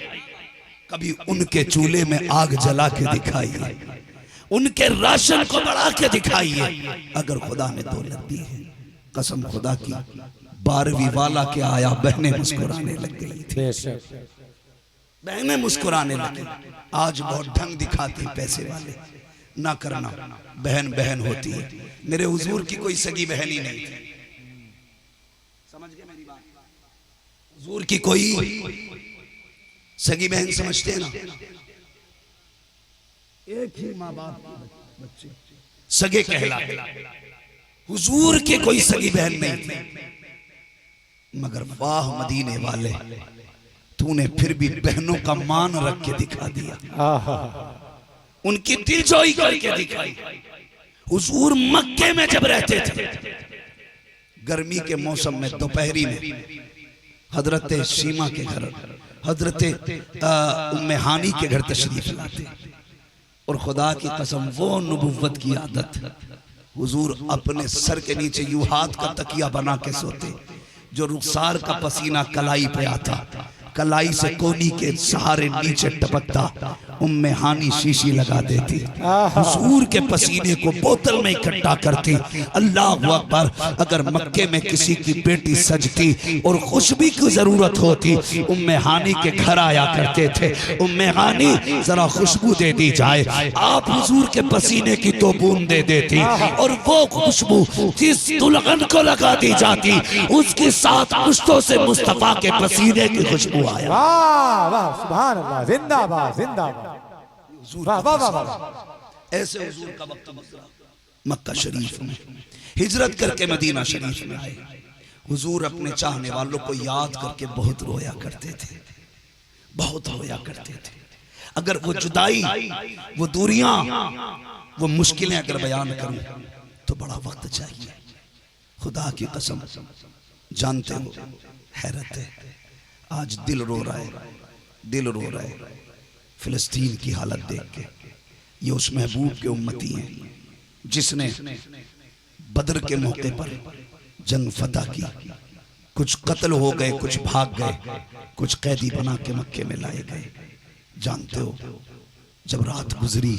कभी उनके चूल्हे में आग जला के दिखाइए, उनके राशन को बढ़ा के दिखाइए। अगर खुदा ने दौलत दी है, कसम खुदा की 12वीं वाला के आया, बहनें मुस्कुराने लग गई थी, बहनें मुस्कुराने लगी। आज बहुत ढंग दिखाती पैसे वाले, ना करना, बहन बहन होती है। मेरे हुजूर की कोई सगी बहन ही नहीं थी, समझ गए मेरी बात? हुजूर की कोई सगी बहन समझते हैं ना, एक ही माँ बाप के बच्चे सगे कहलाते। हुजूर के कोई सगी बहन नहीं थी, मगर वाह मदीने वाले, तूने फिर भी बहनों का मान रख के दिखा दिया, उनकी दिलजोई करके दिखाई। हुजूर मक्के में जब रहते थे, गर्मी के मौसम में दोपहरी में हजरत शीमा के घर, हजरत उम्मे हानी के घर तशरीफ लाते, और खुदा की कसम वो नबुव्वत की आदत, हुजूर अपने सर के नीचे यूं हाथ का तकिया बना के सोते, जो रुखसार का पसीना कलाई पे आता, कलाई से कोनी के सहारे नीचे टपकता, उम्मे हानी शीशी लगा देती, हुजूर के पसीने को बोतल में इकट्ठा करती। अल्लाह अकबर। अगर मक्के में किसी की बेटी सजती और खुशबू की जरूरत होती, उम्मे हानी के घर आया करते थे, उम्मे हानी जरा खुशबू दे दी जाए, आप हुजूर के पसीने की तो बूंद दे देती, और वो खुशबू जिस दुल्हन को लगा दी जाती, उसके साथ पुश्तों से मुस्तफा के पसीने की खुशबू आया। वाह वाह, सुभान अल्लाह, जिंदाबाद जिंदाबाद, वाह वाह वाह। ऐसे हुजूर का वक्त गुजरा मक्का शरीफ में, हिजरत करके मदीना शरीफ में आए। हुजूर अपने चाहने वालों को याद करके बहुत रोया करते थे, बहुत रोया करते थे। अगर वो जुदाई, वो दूरियां, वो मुश्किलें अगर बयान करूं तो बड़ा वक्त चाहिए। खुदा की कसम, जानते हो हैरत है, आज दिल रो रहा है, दिल रो रहा है फिलिस्तीन की हालत देख के। ये उस महबूब के उम्मती हैं जिसने बदर के मौके पर जंग फतह की, कुछ कत्ल हो गए, कुछ भाग गए, कुछ कैदी बना के मक्के में लाए गए। जानते हो जब रात गुजरी,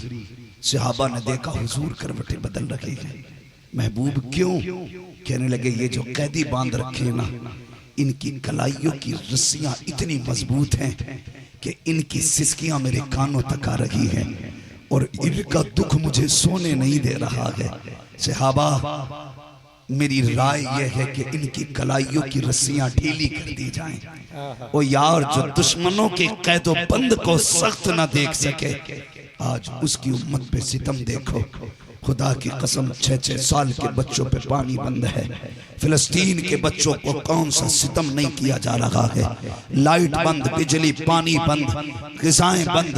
सहाबा ने देखा हुजूर करवटें बदल रखे हैं। महबूब क्यों? कहने लगे ये जो कैदी बांध रखे ना, इनकी कलाइयों की रस्सियां इतनी मजबूत हैं कि इनकी सिसकियां मेरे कानों तक आ रही हैं, और इनका दुख मुझे सोने नहीं दे रहा है। सहाबा, मेरी राय यह है कि इनकी कलाइयों की रस्सियां ढीली कर दी जाएं। ओ यार, जो दुश्मनों के कैदो बंद को सख्त ना देख सके, आज उसकी उम्मत पे सितम देखो। खुदा की कसम, 6-6 साल के बच्चों पे पानी बंद है, फिलिस्तीन के बच्चों को कौन सा सितम नहीं किया जा रहा है। लाइट बंद, बिजली पानी बंद, ग़िज़ाएं बंद,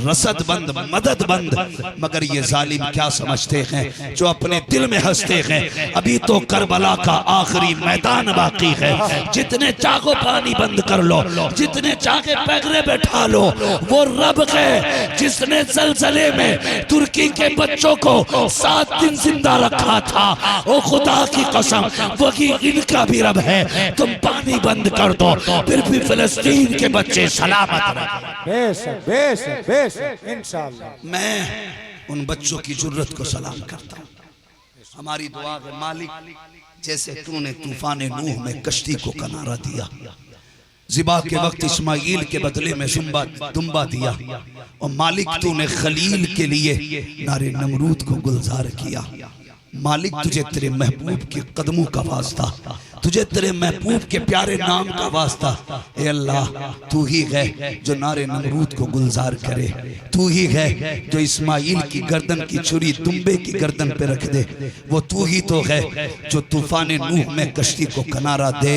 रसद बंद, मदद बंद, मगर ये जालिम क्या समझते हैं जो अपने दिल में हंसते हैं। अभी तो करबला का आखिरी मैदान बाकी है। जितने चाहो पानी बंद कर लो, जितने चाहे पैगरे बैठा लो, वो रब है जिसने ज़लज़ले में तुर्की के बच्चों को 7 दिन जिंदा रखा था। ओ खुदा की कसम, वही इनका भी रब है। तुम पानी बंद कर दो, फिर भी फिलिस्तीन के बच्चे सलामत रहे। बेशक बेशक बेशक इंशाअल्लाह। मैं उन बच्चों की जुर्रत को सलाम करता हूँ। हमारी दुआ है मालिक, जैसे तूने तूफान नूह में कश्ती को किनारा दिया, ज़िबा के वक्त इस्माइल के बदले में दुम्बा दिया, और मालिक तूने खलील के लिए नारे नमरूद को गुलजार किया। मालिक तुझे तेरे महबूब के कदमों का वास्ता, तुझे तेरे महबूब के प्यारे नाम का वास्ता। ए अल्लाह, तू ही है जो नारे नमरूद को गुलजार करे, तू ही है जो इस्माइल की गर्दन की छुरी दुम्बे की गर्दन पे रख दे, वो तू ही तो है जो तूफान नूह में कश्ती को किनारा दे।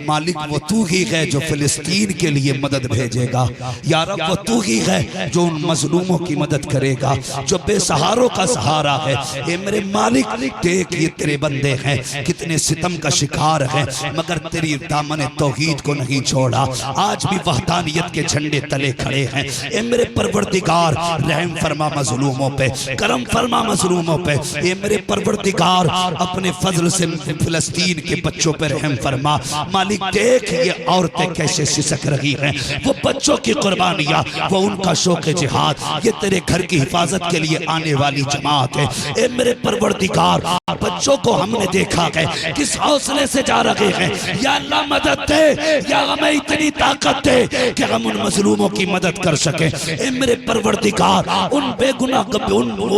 मालिक वो तू ही है जो फिलिस्तीन के लिए मदद भेजेगा। या रब वो तू ही है जो उन मजलूमों की मदद करेगा, जो बेसहारों का सहारा है। ए मेरे मालिक, देख ये तेरे बंदे हैं, कितने सितम का शिकार है, मगर तेरी दामन तौहीद को नहीं छोड़ा। आज भी वहदानियत के झंडे तले खड़े हैं। ए मेरे परवरदिगार, रहम फरमा मजलूमों पे, करम फरमा मजलूमों पे। ए मेरे परवरदिगार, अपने फजल से फिलिस्तीन के बच्चों पे रहम फरमा। मालिक देख ये औरतें कैसे सिसक रही हैं, वो बच्चों की कुर्बानियां, वो उनका शौक जिहाद, ये तेरे घर की हिफाजत के लिए आने वाली जमात है। ए मेरे परवरदिगार, बच्चों को हमने देखा है किस हौसले से जा रहे हैं। या अल्लाह मदद दे, या हमें इतनी ताकत दे कि हम उन मजलूमों की मदद कर सके। ए मेरे परवरदिगार, उन बेगुनाह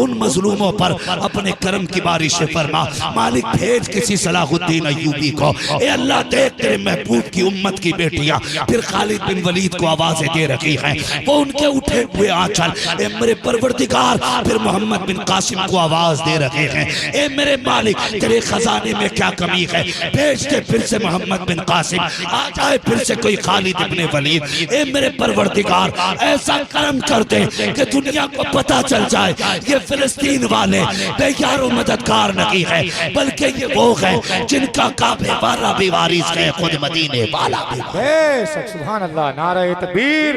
उन मजलूमों पर अपने करम की बारिश फरमा। मालिक भेज किसी सलाहुद्दीन अय्यूबी को। ए अल्लाह देख तेरे महबूब की उम्मत की बेटियां फिर खालिद बिन वलीद को आवाजें दे रही हैं, वो उनके उठे हुए आंचल। ए मेरे परवरदिगार, फिर मोहम्मद बिन कासिम को आवाज दे रहे हैं। ए मेरे मालिक, तेरे खजाने में क्या कमी है, भेज दे फिर से मोहम्मद बिन कासिम, आ जाए फिर से कोई खालिद इब्ने वलीद। ए मेरे परवरदिगार, ऐसा करम कर दे कि दुनिया को पता चल जाए ये फिलिस्तीन वाले बेयारो मददगार नहीं है, बल्कि ये वो है जिनका काबे वाला भी वारिस है, खुद मदीने वाला भी। बेशक सुभान अल्लाह। नारे तकबीर,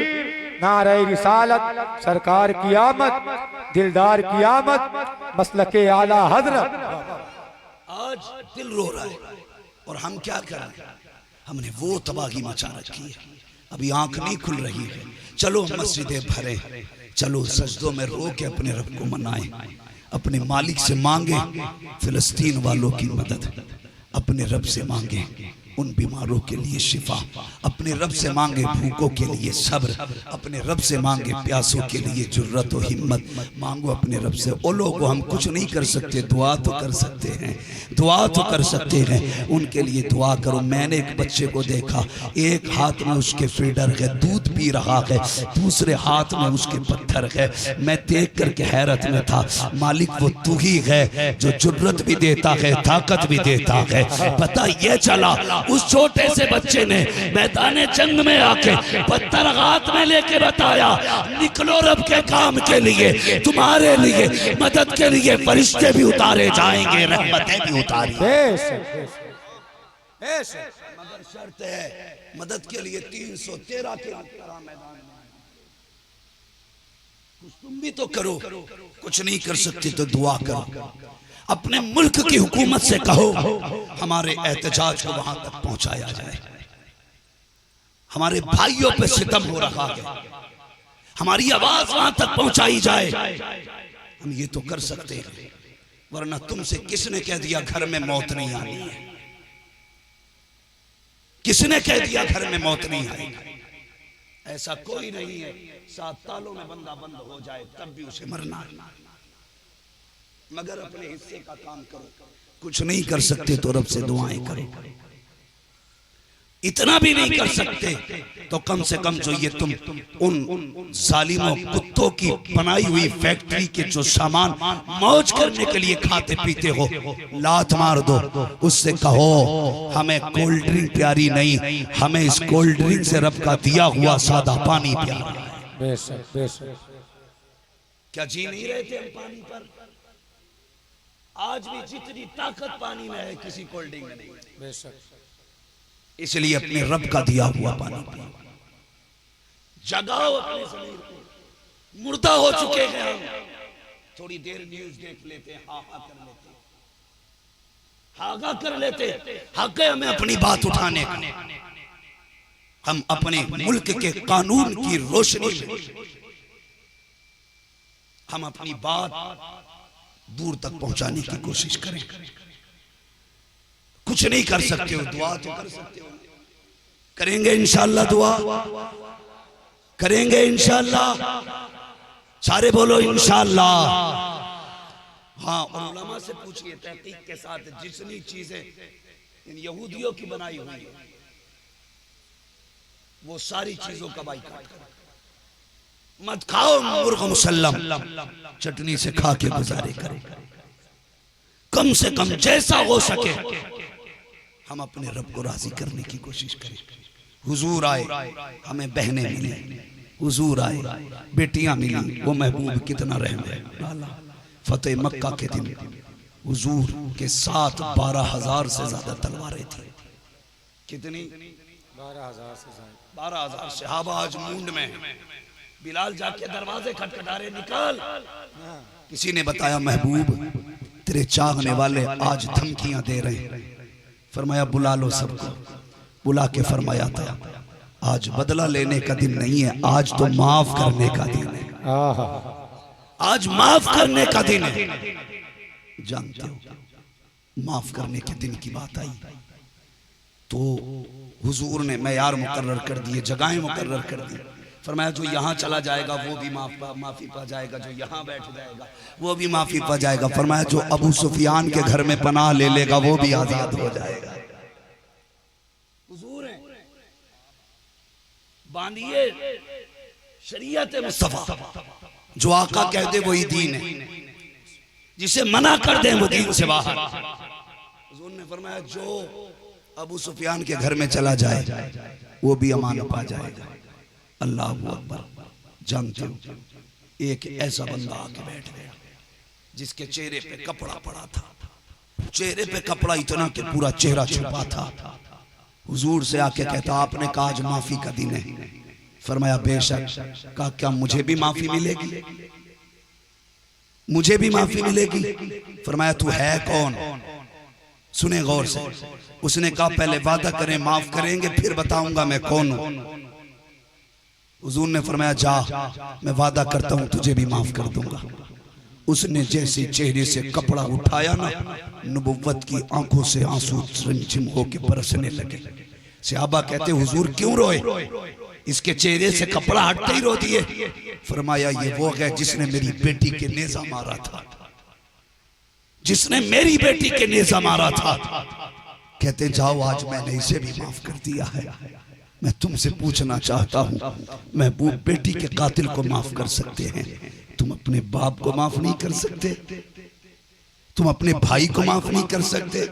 नारे रिसालत, सरकार की आमद, दिलदार की आमद, मसलके आला हजरत। आज दिल रो रहा है और हम क्या करें, हमने वो तबाही मचा रखी है, अभी आंख नहीं खुल रही है। चलो मस्जिदें भरे, चलो सजदों में रो के अपने रब को मनाएं, अपने मालिक से मांगे फिलिस्तीन वालों की मदद, अपने रब से मांगे उन बीमारों के लिए शिफा, अपने रब से मांगे भूखों के लिए सब्र, अपने रब से मांगे प्यासों के लिए जुर्रत और हिम्मत। मांगो अपने रब से। ओ लोगों, हम कुछ नहीं कर सकते, दुआ तो कर सकते हैं, दुआ तो कर सकते हैं, उनके लिए दुआ करो। मैंने एक बच्चे को देखा, एक हाथ में उसके फीडर है, दूध पी रहा है, दूसरे हाथ में उसके पत्थर है। मैं देख करके हैरत में था। मालिक वो तू ही है जो जुर्रत भी देता है, ताकत भी देता है। पता ये चला, उस छोटे से बच्चे ने मैदान जंग में आके पत्थर हाथ में लेके बताया, निकलो रब के काम के लिए, तुम्हारे लिए, मदद के लिए फरिश्ते भी उतारे जाएंगे, रहमतें भी उतारी। मगर शर्त है, मदद के लिए 313 के मैदान में कुछ तुम भी तो करो। कुछ नहीं कर सकते तो दुआ करो। अपने मुल्क की हुकूमत से कहो हमारे एहतजाज को वहां तक पहुंचाया जाए। हमारे भाइयों पे सितम हो रहा है, हमारी आवाज वहां तक पहुंचाई जाए। हम ये तो कर सकते हैं, वरना तुमसे किसने कह दिया घर में मौत नहीं आनी है? किसने कह दिया घर में मौत नहीं आएगी? ऐसा कोई नहीं है। 7 तालों में बंदा बंद हो जाए तब भी उसे मरना है, मगर अपने हिस्से का काम करो। कुछ नहीं कर सकते तो रब से दुआएं करो। इतना भी नहीं कर सकते तो कम से कम जो ये तुम उन जालिमों कुत्तों की बनाई हुई फैक्ट्री के जो सामान मौज करने के लिए खाते पीते हो, लात मार दो, उससे कहो हमें कोल्ड ड्रिंक प्यारी नहीं, हमें इस कोल्ड ड्रिंक से रब का दिया हुआ सादा पानी प्यारा है। बेशक बेशक। क्या जी नहीं रहे थे हम पानी पर? आज भी जितनी ताकत पानी में है किसी कोल्ड ड्रिंक में नहीं। बेशक। इसलिए अपने रब का दिया हुआ पानी पियो, जगाओ अपने शरीर को। मुर्दा हो चुके हैं हम, थोड़ी देर न्यूज देख लेते हैं, हागा कर लेते, हक है हमें अपनी बात उठाने का। हम अपने मुल्क के कानून की रोशनी में हम अपनी बात दूर तक पहुंचाने की कोशिश करें। कुछ नहीं कर सकते हो, दुआ तो कर सकते हो। करेंगे इंशाअल्लाह, दुआ करेंगे इंशाअल्लाह। सारे बोलो इंशाअल्लाह। हाँ, और उलमा से पूछिए तहकीक के साथ, जितनी चीजें इन यहूदियों की बनाई हुई है वो सारी चीजों का बाइकाट करो। मत खाओ मुर्ग मुसल्लम, चटनी से खा के गुजारे करो। कम से कम जैसा हो सके हम अपने रब को राजी करने की कोशिश करें। हुजूर आए, हमें बहनें मिली, हुजूर आए, बेटियां मिली, वो महबूब कितना रहम है। फतेह मक्का के दिन हुजूर के साथ 12,000 से ज्यादा तलवारें थी। कितनी? 12,000 से ज्यादा। 12,000 सहाबा आज मूंड में। बिलाल जाके दरवाजे खटखटा रहे, निकाल। किसी ने बताया महबूब तेरे चाहने वाले आज धमकियां दे रहे। फरमाया बुला लो सबको। बुला के फरमाया था आज बदला लेने का दिन नहीं है, आज तो माफ करने का दिन है। आज माफ करने का दिन है। जानते हो माफ करने के दिन की बात आई तो हुजूर ने मयार मुकर्रर कर दिए, जगहें मुकर्रर कर दी। फरमाया जो यहाँ चला जाएगा वो भी माफी पा जाएगा, जो यहाँ बैठ जाएगा वो भी माफी पा जाएगा। फरमाया जो अबू सुफियान के घर में पनाह ले लेगा वो भी आजाद हो जाएगा। हुजूर हैं, बांधिए शरीयत मुस्तफा। जो आका कह दे वही दीन है, जिसे मना कर दे वो दीन से बाहर। हुजूर ने फरमाया जो अबू सुफियान के घर में चला जाए वो भी अमान पा जाएगा। अल्लाह अकबर। जानते हो एक ऐसा बंदा आके बैठ गया जिसके चेहरे पे कपड़ा पड़ा था, चेहरे पे कपड़ा इतना कि पूरा चेहरा छुपा था। हुजूर से आके कहता आपने कहा आज माफी का दिन है। फरमाया बेशक। कहा क्या मुझे भी माफी मिलेगी? मुझे भी माफी मिलेगी? फरमाया तू है कौन? सुने गौर से। उसने कहा पहले वादा करें माफ करेंगे फिर बताऊंगा मैं कौन हूं। हुजूर ने फरमाया जा, मैं वादा करता हूं तुझे भी माफ कर दूंगा। उसने जैसे चेहरे से कपड़ा उठाया ना, नबुव्वत की आंखों से आंसू रिमझिम होके बरसने लगे। सहाबा कहते हुजूर क्यों रोए? इसके चेहरे से कपड़ा हटते ही रो दिए। फरमाया ये वो है जिसने मेरी बेटी के नेजा मारा था, जिसने मेरी बेटी के नेजा मारा था। कहते जाओ आज मैंने इसे भी माफ कर दिया है। मैं तुमसे पूछना चाहता हूँ महबूब बेटी के कातिल को माफ कर सकते हैं, तुम अपने बाप को माफ नहीं कर सकते? तुम अपने भाई को माफ नहीं कर सकते?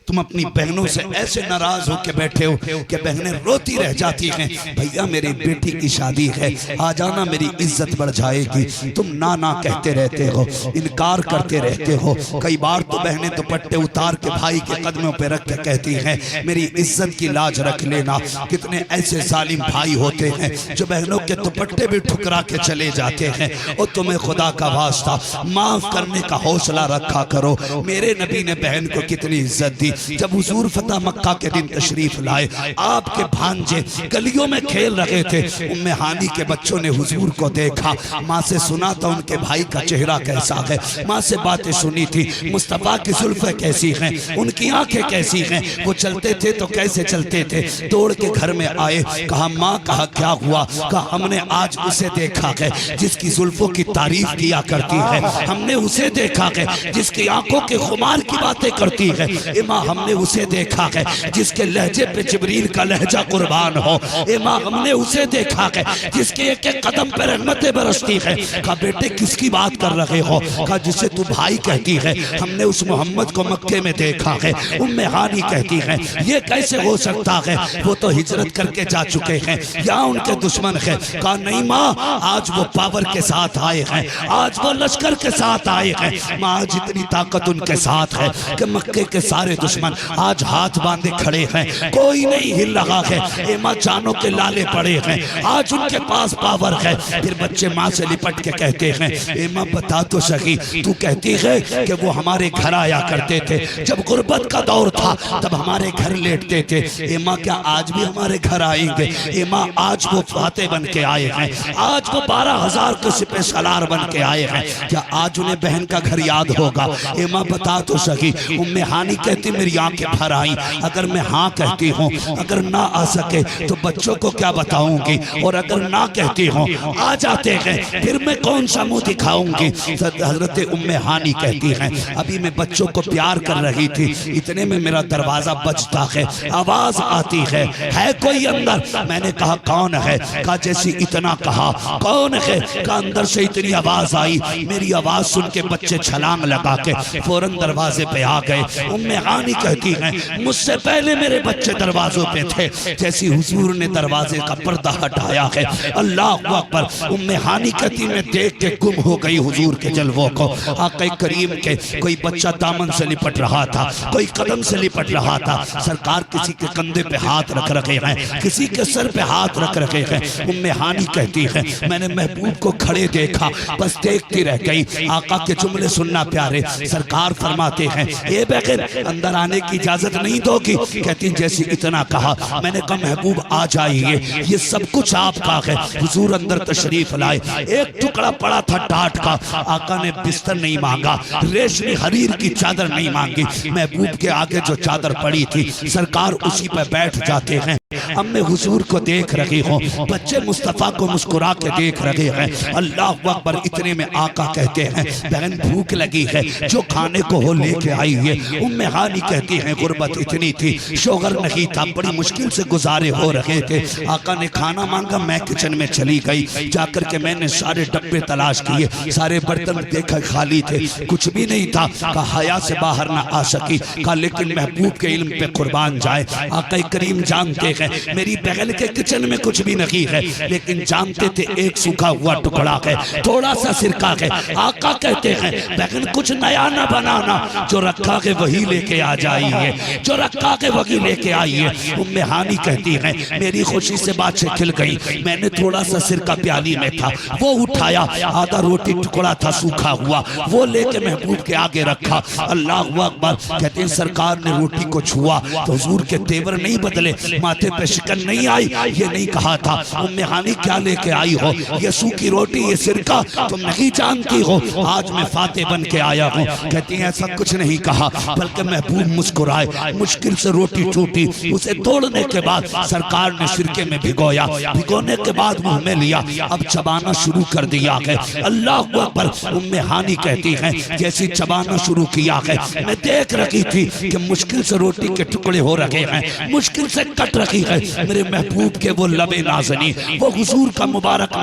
तुम अपनी बहनों से ऐसे नाराज होकर बैठे हो कि बहनें रोती रह जाती हैं भैया मेरी बेटी की शादी है, आ जाना मेरी इज्जत बढ़ जाएगी। तुम ना ना कहते रहते हो, इनकार करते रहते हो। कई बार तो बहनें दुपट्टे उतार के भाई के कदमों पे रख के कहती हैं मेरी इज्जत की लाज रख लेना। कितने ऐसे जालिम भाई होते हैं जो बहनों के दुपट्टे भी ठुकरा के चले जाते हैं। और तुम्हें खुदा का वास्ता माफ करने का हौसला रखा करो। मेरे नबी ने बहन को कितनी इज्जत दी। जब हुजूर फतह मक्का के दिन तशरीफ लाए, आपके भांजे गलियों में खेल रहे थे। उम्मे हानी के बच्चों ने हुजूर को देखा, माँ से सुना था उनके भाई का चेहरा कैसा है, माँ से बातें सुनी थी मुस्तफा की जुल्फें कैसी हैं, उनकी आंखें कैसी हैं, वो चलते थे तो कैसे चलते थे। दौड़ के घर में आए, कहा माँ कहा क्या हुआ? कहा हमने आज उसे देखा है जिसकी जुल्फों की तारीफ किया करती है, हमने उसे देखा है जिसकी आंखों के खुमार की बातें करती है। इमाम हमने उसे देखा है जिसके लहजे पे जिब्रील का लहजा कुर्बान हो। ए माँ हमने उसे देखा है जिसके एक एक कदम पे रहमतें बरसती है। कहा बेटे किसकी बात कर रहे हो? कहा जिसे तू भाई कहती है, हमने उस मोहम्मद को मक्के में देखा है। उम्मे हानी कहती है ये कैसे हो सकता है, वो तो हिजरत करके जा चुके हैं, यहाँ उनके दुश्मन है। कहा नहीं माँ, आज वो पावर के साथ आए हैं, आज वो लश्कर के साथ आए हैं। माँ आज इतनी ताकत उनके साथ है कि मक्के के सारे दुश्मन आज हाथ बांधे खड़े हैं, कोई नहीं हिल रहा है। ए माँ जानों के लाले पड़े हैं, आज उनके पास पावर है। फिर बच्चे माँ से लिपट के कहते हैं ए माँ बता तो सही, तू कहती है कि वो हमारे घर आया करते थे, जब गुर्बत का दौर था तब हमारे घर लेटते थे। ए माँ क्या आज भी हमारे घर आएंगे? ए माँ आज वो फाते बन के आए हैं, आज वो 12,000 के सिपह सलार बन के आए हैं, क्या आज उन्हें बहन का घर याद होगा? ए माँ बता तो सही। उम्मे हानी कहती मेरी आंखें भर आई। अगर मैं हाँ कहती हूँ, अगर ना आ सके तो बच्चों को क्या बताऊंगी, और अगर ना कहती हूँ आ जाते हैं फिर मैं कौन सा मुंह दिखाऊंगी? हजरत उम्मे हानी कहती हैं अभी मैं बच्चों को प्यार कर रही थी, इतने में मेरा दरवाजा बजता है, आवाज आती है कोई अंदर? मैंने कहा कौन है? कहा जैसी इतना कहा कौन है? कहा अंदर से इतनी आवाज आई, मेरी आवाज सुन के बच्चे छलांग लगा के फौरन दरवाजे पे आ गए। उम्मे हानी कहती हैं मुझसे पहले मेरे बच्चे दरवाजों पे थे, जैसी हुजूर ने दरवाजे का पर्दा हटाया है, अल्लाह अकबर। उम्मे हानी कहती मैं देख के गुम हो गई हुजूर के जलवों को। आका करीम के कोई बच्चा दामन से लिपट रहा था, कोई कदम से लिपट रहा था, सरकार किसी के कंधे पे हाथ रख रखे हैं, किसी के सर पे हाथ रख रखे हैं। उम्मे हानी कहती है मैंने महबूब को खड़े देखा, बस देखती रह गई। आका के जुमले सुनना प्यारे, सरकार फरमाते हैं ए बहन अंदर आने की इजाजत नहीं दोगी? कहती जैसी इतना कहा मैंने कहा महबूब आ जाइए, ये सब कुछ आपका है। हुजूर अंदर तशरीफ लाए, एक टुकड़ा पड़ा था टाट का, आका ने बिस्तर नहीं मांगा, रेशमी हरीर की चादर नहीं मांगी, महबूब के आगे जो चादर पड़ी थी सरकार उसी पर बैठ जाते हैं। अब मैं हुजूर को देख रही हूँ, बच्चे मुस्तफ़ा को मुस्कुरा के देख रहे हैं, अल्लाह अकबर। इतने में आका कहते हैं बहन भूख लगी है, जो खाने को हो लेके आई है। उम्मे हानी कहती हैं गुर्बत इतनी थी, शोहर नहीं था, बड़ी मुश्किल से गुजारे हो रहे थे। आका ने खाना मांगा, मैं किचन में चली गई, जाकर के मैंने सारे डब्बे तलाश किए, सारे बर्तन देखा खाली थे, कुछ भी नहीं था। कहा हया से बाहर ना आ सकी, कहा लेकिन महबूब के इल्म पे कुर्बान जाए। आका करीम जानते हैं मेरी बगल के किचन में कुछ भी नहीं है, लेकिन जानते थे एक सूखा हुआ टुकड़ा है, थोड़ा सा सिरका है। आका कहते हैं बहन कुछ नया ना बनाना, जो रखा है वही लेके आ जाइए, जो रखा है वही लेके आइए। उम्मे हानी कहती हैं मेरी खुशी से बातें खिल गई, मैंने थोड़ा सा सिरका प्याली में था वो उठाया, आधा रोटी टुकड़ा था सूखा हुआ, वो लेके महबूब के आगे रखा। अल्लाह अकबर। कहते हैं सरकार ने रोटी को छुआ तो हुजूर के तेवर नहीं बदले, माथे पे शिकन नहीं आई, ये नहीं कहा था उम्मे हानी क्या लेके आई हो, ये सूखी रोटी ये सिरका तुम नहीं जानती हो, आज मैं फाते बन के आया हूँ। कहती हैं ऐसा कुछ नहीं कहा, बल्कि महबूब मुस्कुराए, मुश्किल से रोटी टूटी, उसे तोड़ने के बाद सरकार ने सिरके में भिगोया, भिगोने के बाद मुंह में लिया, अब चबाना शुरू कर दिया है। अल्लाह अकबर। उम्मे हानी कहती हैं जैसी चबाना शुरू किया है, मैं देख रही थी कि मुश्किल से रोटी के टुकड़े हो रहे हैं, मुश्किल से कट रही है। मेरे महबूब के वो लबे नाज़नी, वो हुजूर का मुबारक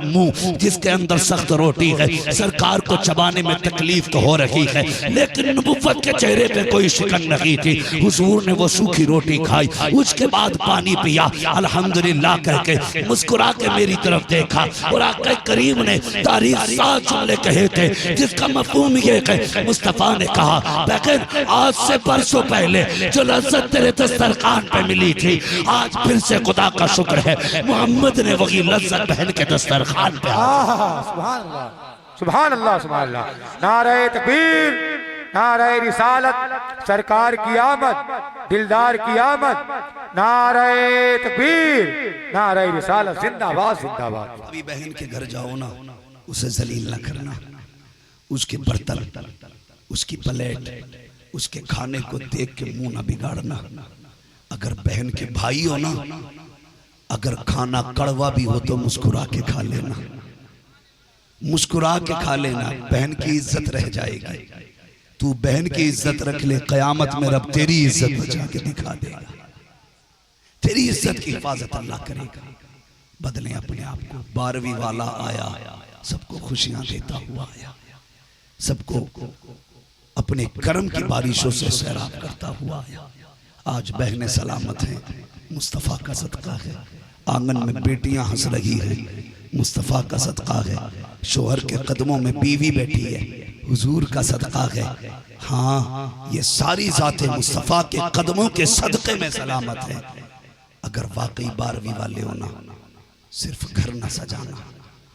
मुंह जिसके अंदर सख्त रोटी है, सरकार को चबाने में तकलीफ तो हो रही है, लेकिन नबुव्वत के चेहरे पे कोई शिकन नहीं थी। हुजूर ने वो सूखी रोटी खाई, उसके बाद पानी पिया, अल्हम्दुलिल्लाह कह के मुस्कुरा के मेरी तरफ देखा, और आका करीम ने तारीख 7 जुमले कहे थे जिसका मफहूम ये है, मुस्तफ़ा ने कहा बहन आज से बरसों पहले जो लज्जत तेरे दस्तरखान पे मिली थी, आज फिर से खुदा का शुक्र है मोहम्मद ने वही लज्जत बहन के दस्तरखान पे। सुभान अल्लाह, सुभान अल्लाह, सुभान अल्लाह। नारे तकबीर, नारे रिसालत, सरकार की आमद, दिलदार की आमद, नारे तकबीर, नारे रिसालत, जिंदाबाद जिंदाबाद। अभी बहन के घर जाओ ना, उसे जलील ना करना, उसके बर्तन, उसकी प्लेट, उसके खाने को देख के मुंह ना बिगाड़ना। अगर बहन के भाई हो ना, अगर खाना कड़वा भी हो तो मुस्कुरा के खा लेना, मुस्कुरा के खा लेना, बहन की इज्जत रह जाएगी। तू बहन की इज्जत रख ले, कयामत में रब तेरी इज्जत बचा के दिखा देगा। तेरी इज्जत की हिफाजत अल्लाह करेगा। बदले अपने आप को। 12वीं वाला आया, सबको खुशियां देता हुआ आया, सबको अपने कर्म की बारिशों से सैराब करता हुआ आया। आज बहनें सलामत हैं, मुस्तफ़ा का सदका है। आंगन में बेटियां हंस रही हैं, मुस्तफ़ा का सदका है। शोहर के कदमों में बीवी बैठी है, हुजूर का सदका है। हाँ, ये सारी जातें मुस्तफ़ा के कदमों के सदक़े में सलामत हैं। अगर वाकई 12वीं वाले होना, सिर्फ घर ना सजाना,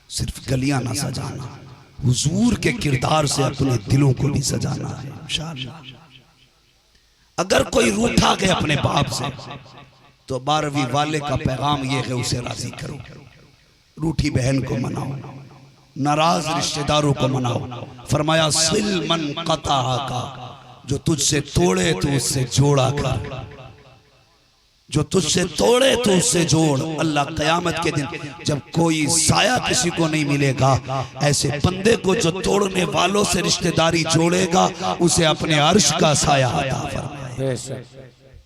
सिर्फ गलियां ना सजाना, हुजूर के किरदार से अपने दिलों को भी सजाना है इंशाअल्लाह। अगर कोई रूठा गया अपने बाप से, तो 12वीं वाले का पैगाम ये है, उसे राजी करो। रूठी बहन को मनाओ, नाराज रिश्तेदारों को मनाओ। फरमाया सिल मन कता का, जो तुझसे तोड़े तो उससे जोड़ा कर, जो तुझसे तोड़े तो उससे जोड़। अल्लाह क़यामत के दिन जब कोई साया किसी को नहीं मिलेगा, ऐसे बंदे को जो तोड़ने वालों से रिश्तेदारी जोड़ेगा, उसे अपने अर्श का साया अता फरमाए।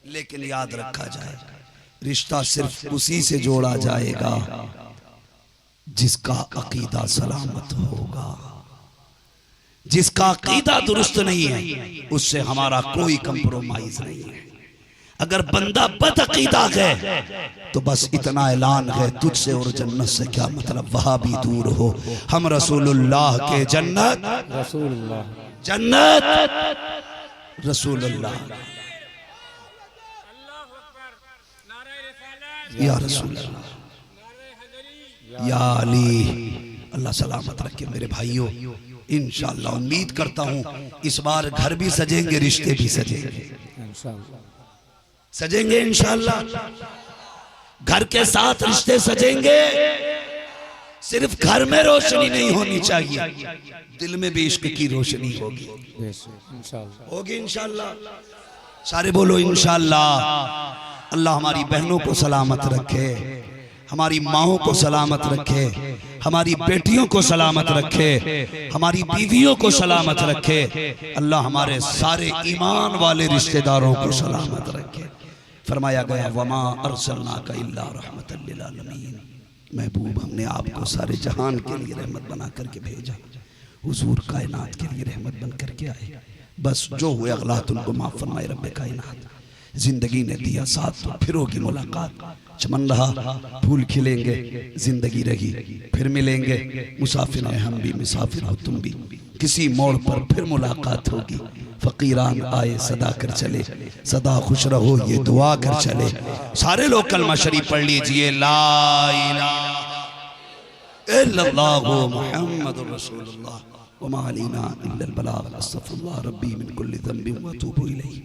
लेकिन याद रखा जाए, रिश्ता सिर्फ उसी से जोड़ा जाएगा जिसका अकीदा सलामत होगा। जिसका अकीदा दुरुस्त नहीं है, उससे हमारा कोई कंप्रोमाइज नहीं है। अगर बंदा बदअकीदा है तो बस इतना ऐलान है, तुझसे और जन्नत से क्या मतलब, वहां भी दूर हो। हम रसूलुल्लाह के जन्नत, रसूलुल्लाह जन्नत रसूलुल्लाह, या रसूलुल्लाह, या अली। अल्लाह सलामत रखे मेरे भाइयों। इंशाअल्लाह उम्मीद करता हूँ इस बार घर भी सजेंगे, रिश्ते भी सजेंगे, सजेंगे इंशाअल्लाह। घर के साथ रिश्ते सजेंगे। सिर्फ घर में रोशनी नहीं होनी चाहिए, दिल में भी इश्क की रोशनी होगी, होगी इंशाअल्लाह। सारे बोलो इंशाअल्लाह। अल्लाह हमारी बहनों को सलामत रखे, हमारी माओं को सलामत रखे, हमारी बेटियों को सलामत रखे, हमारी बीवियों को सलामत रखे। अल्लाह हमारे सारे ईमान वाले रिश्तेदारों को सलामत रखे। फरमाया गया वमा अरसलनाका इल्ला रहमतल लिल आलमीन, महबूब हमने आपको सारे जहान के लिए रहमत बना करके भेजा। हुजूर कायनात के लिए रहमत बन करके आए। बस जो हुए अगलात उनको माफ फरमाए रब्बे कायनात। जिंदगी ने दिया साथ तो फिर होगी मुलाकात। चमन रहा फूल खिलेंगे, जिंदगी रही फिर मिलेंगे। मुसाफिर हैं हम भी, मुसाफिर हो तुम भी, किसी मोड़ पर फिर मुलाकात होगी। फकीरान आए सदा कर चले, सदा खुश रहो ये दुआ कर चले। सारे लोग कलमा शरीफ पढ़ लीजिए, ला इलाहा इल्लल्लाहु मुहम्मदुर रसूलुल्लाह व मा अलैना इल्लल बलाग। अस्तगफिरुल्लाह रब्बी मिन कुल्ली ज़ंबिन व अतूबु इलैहि।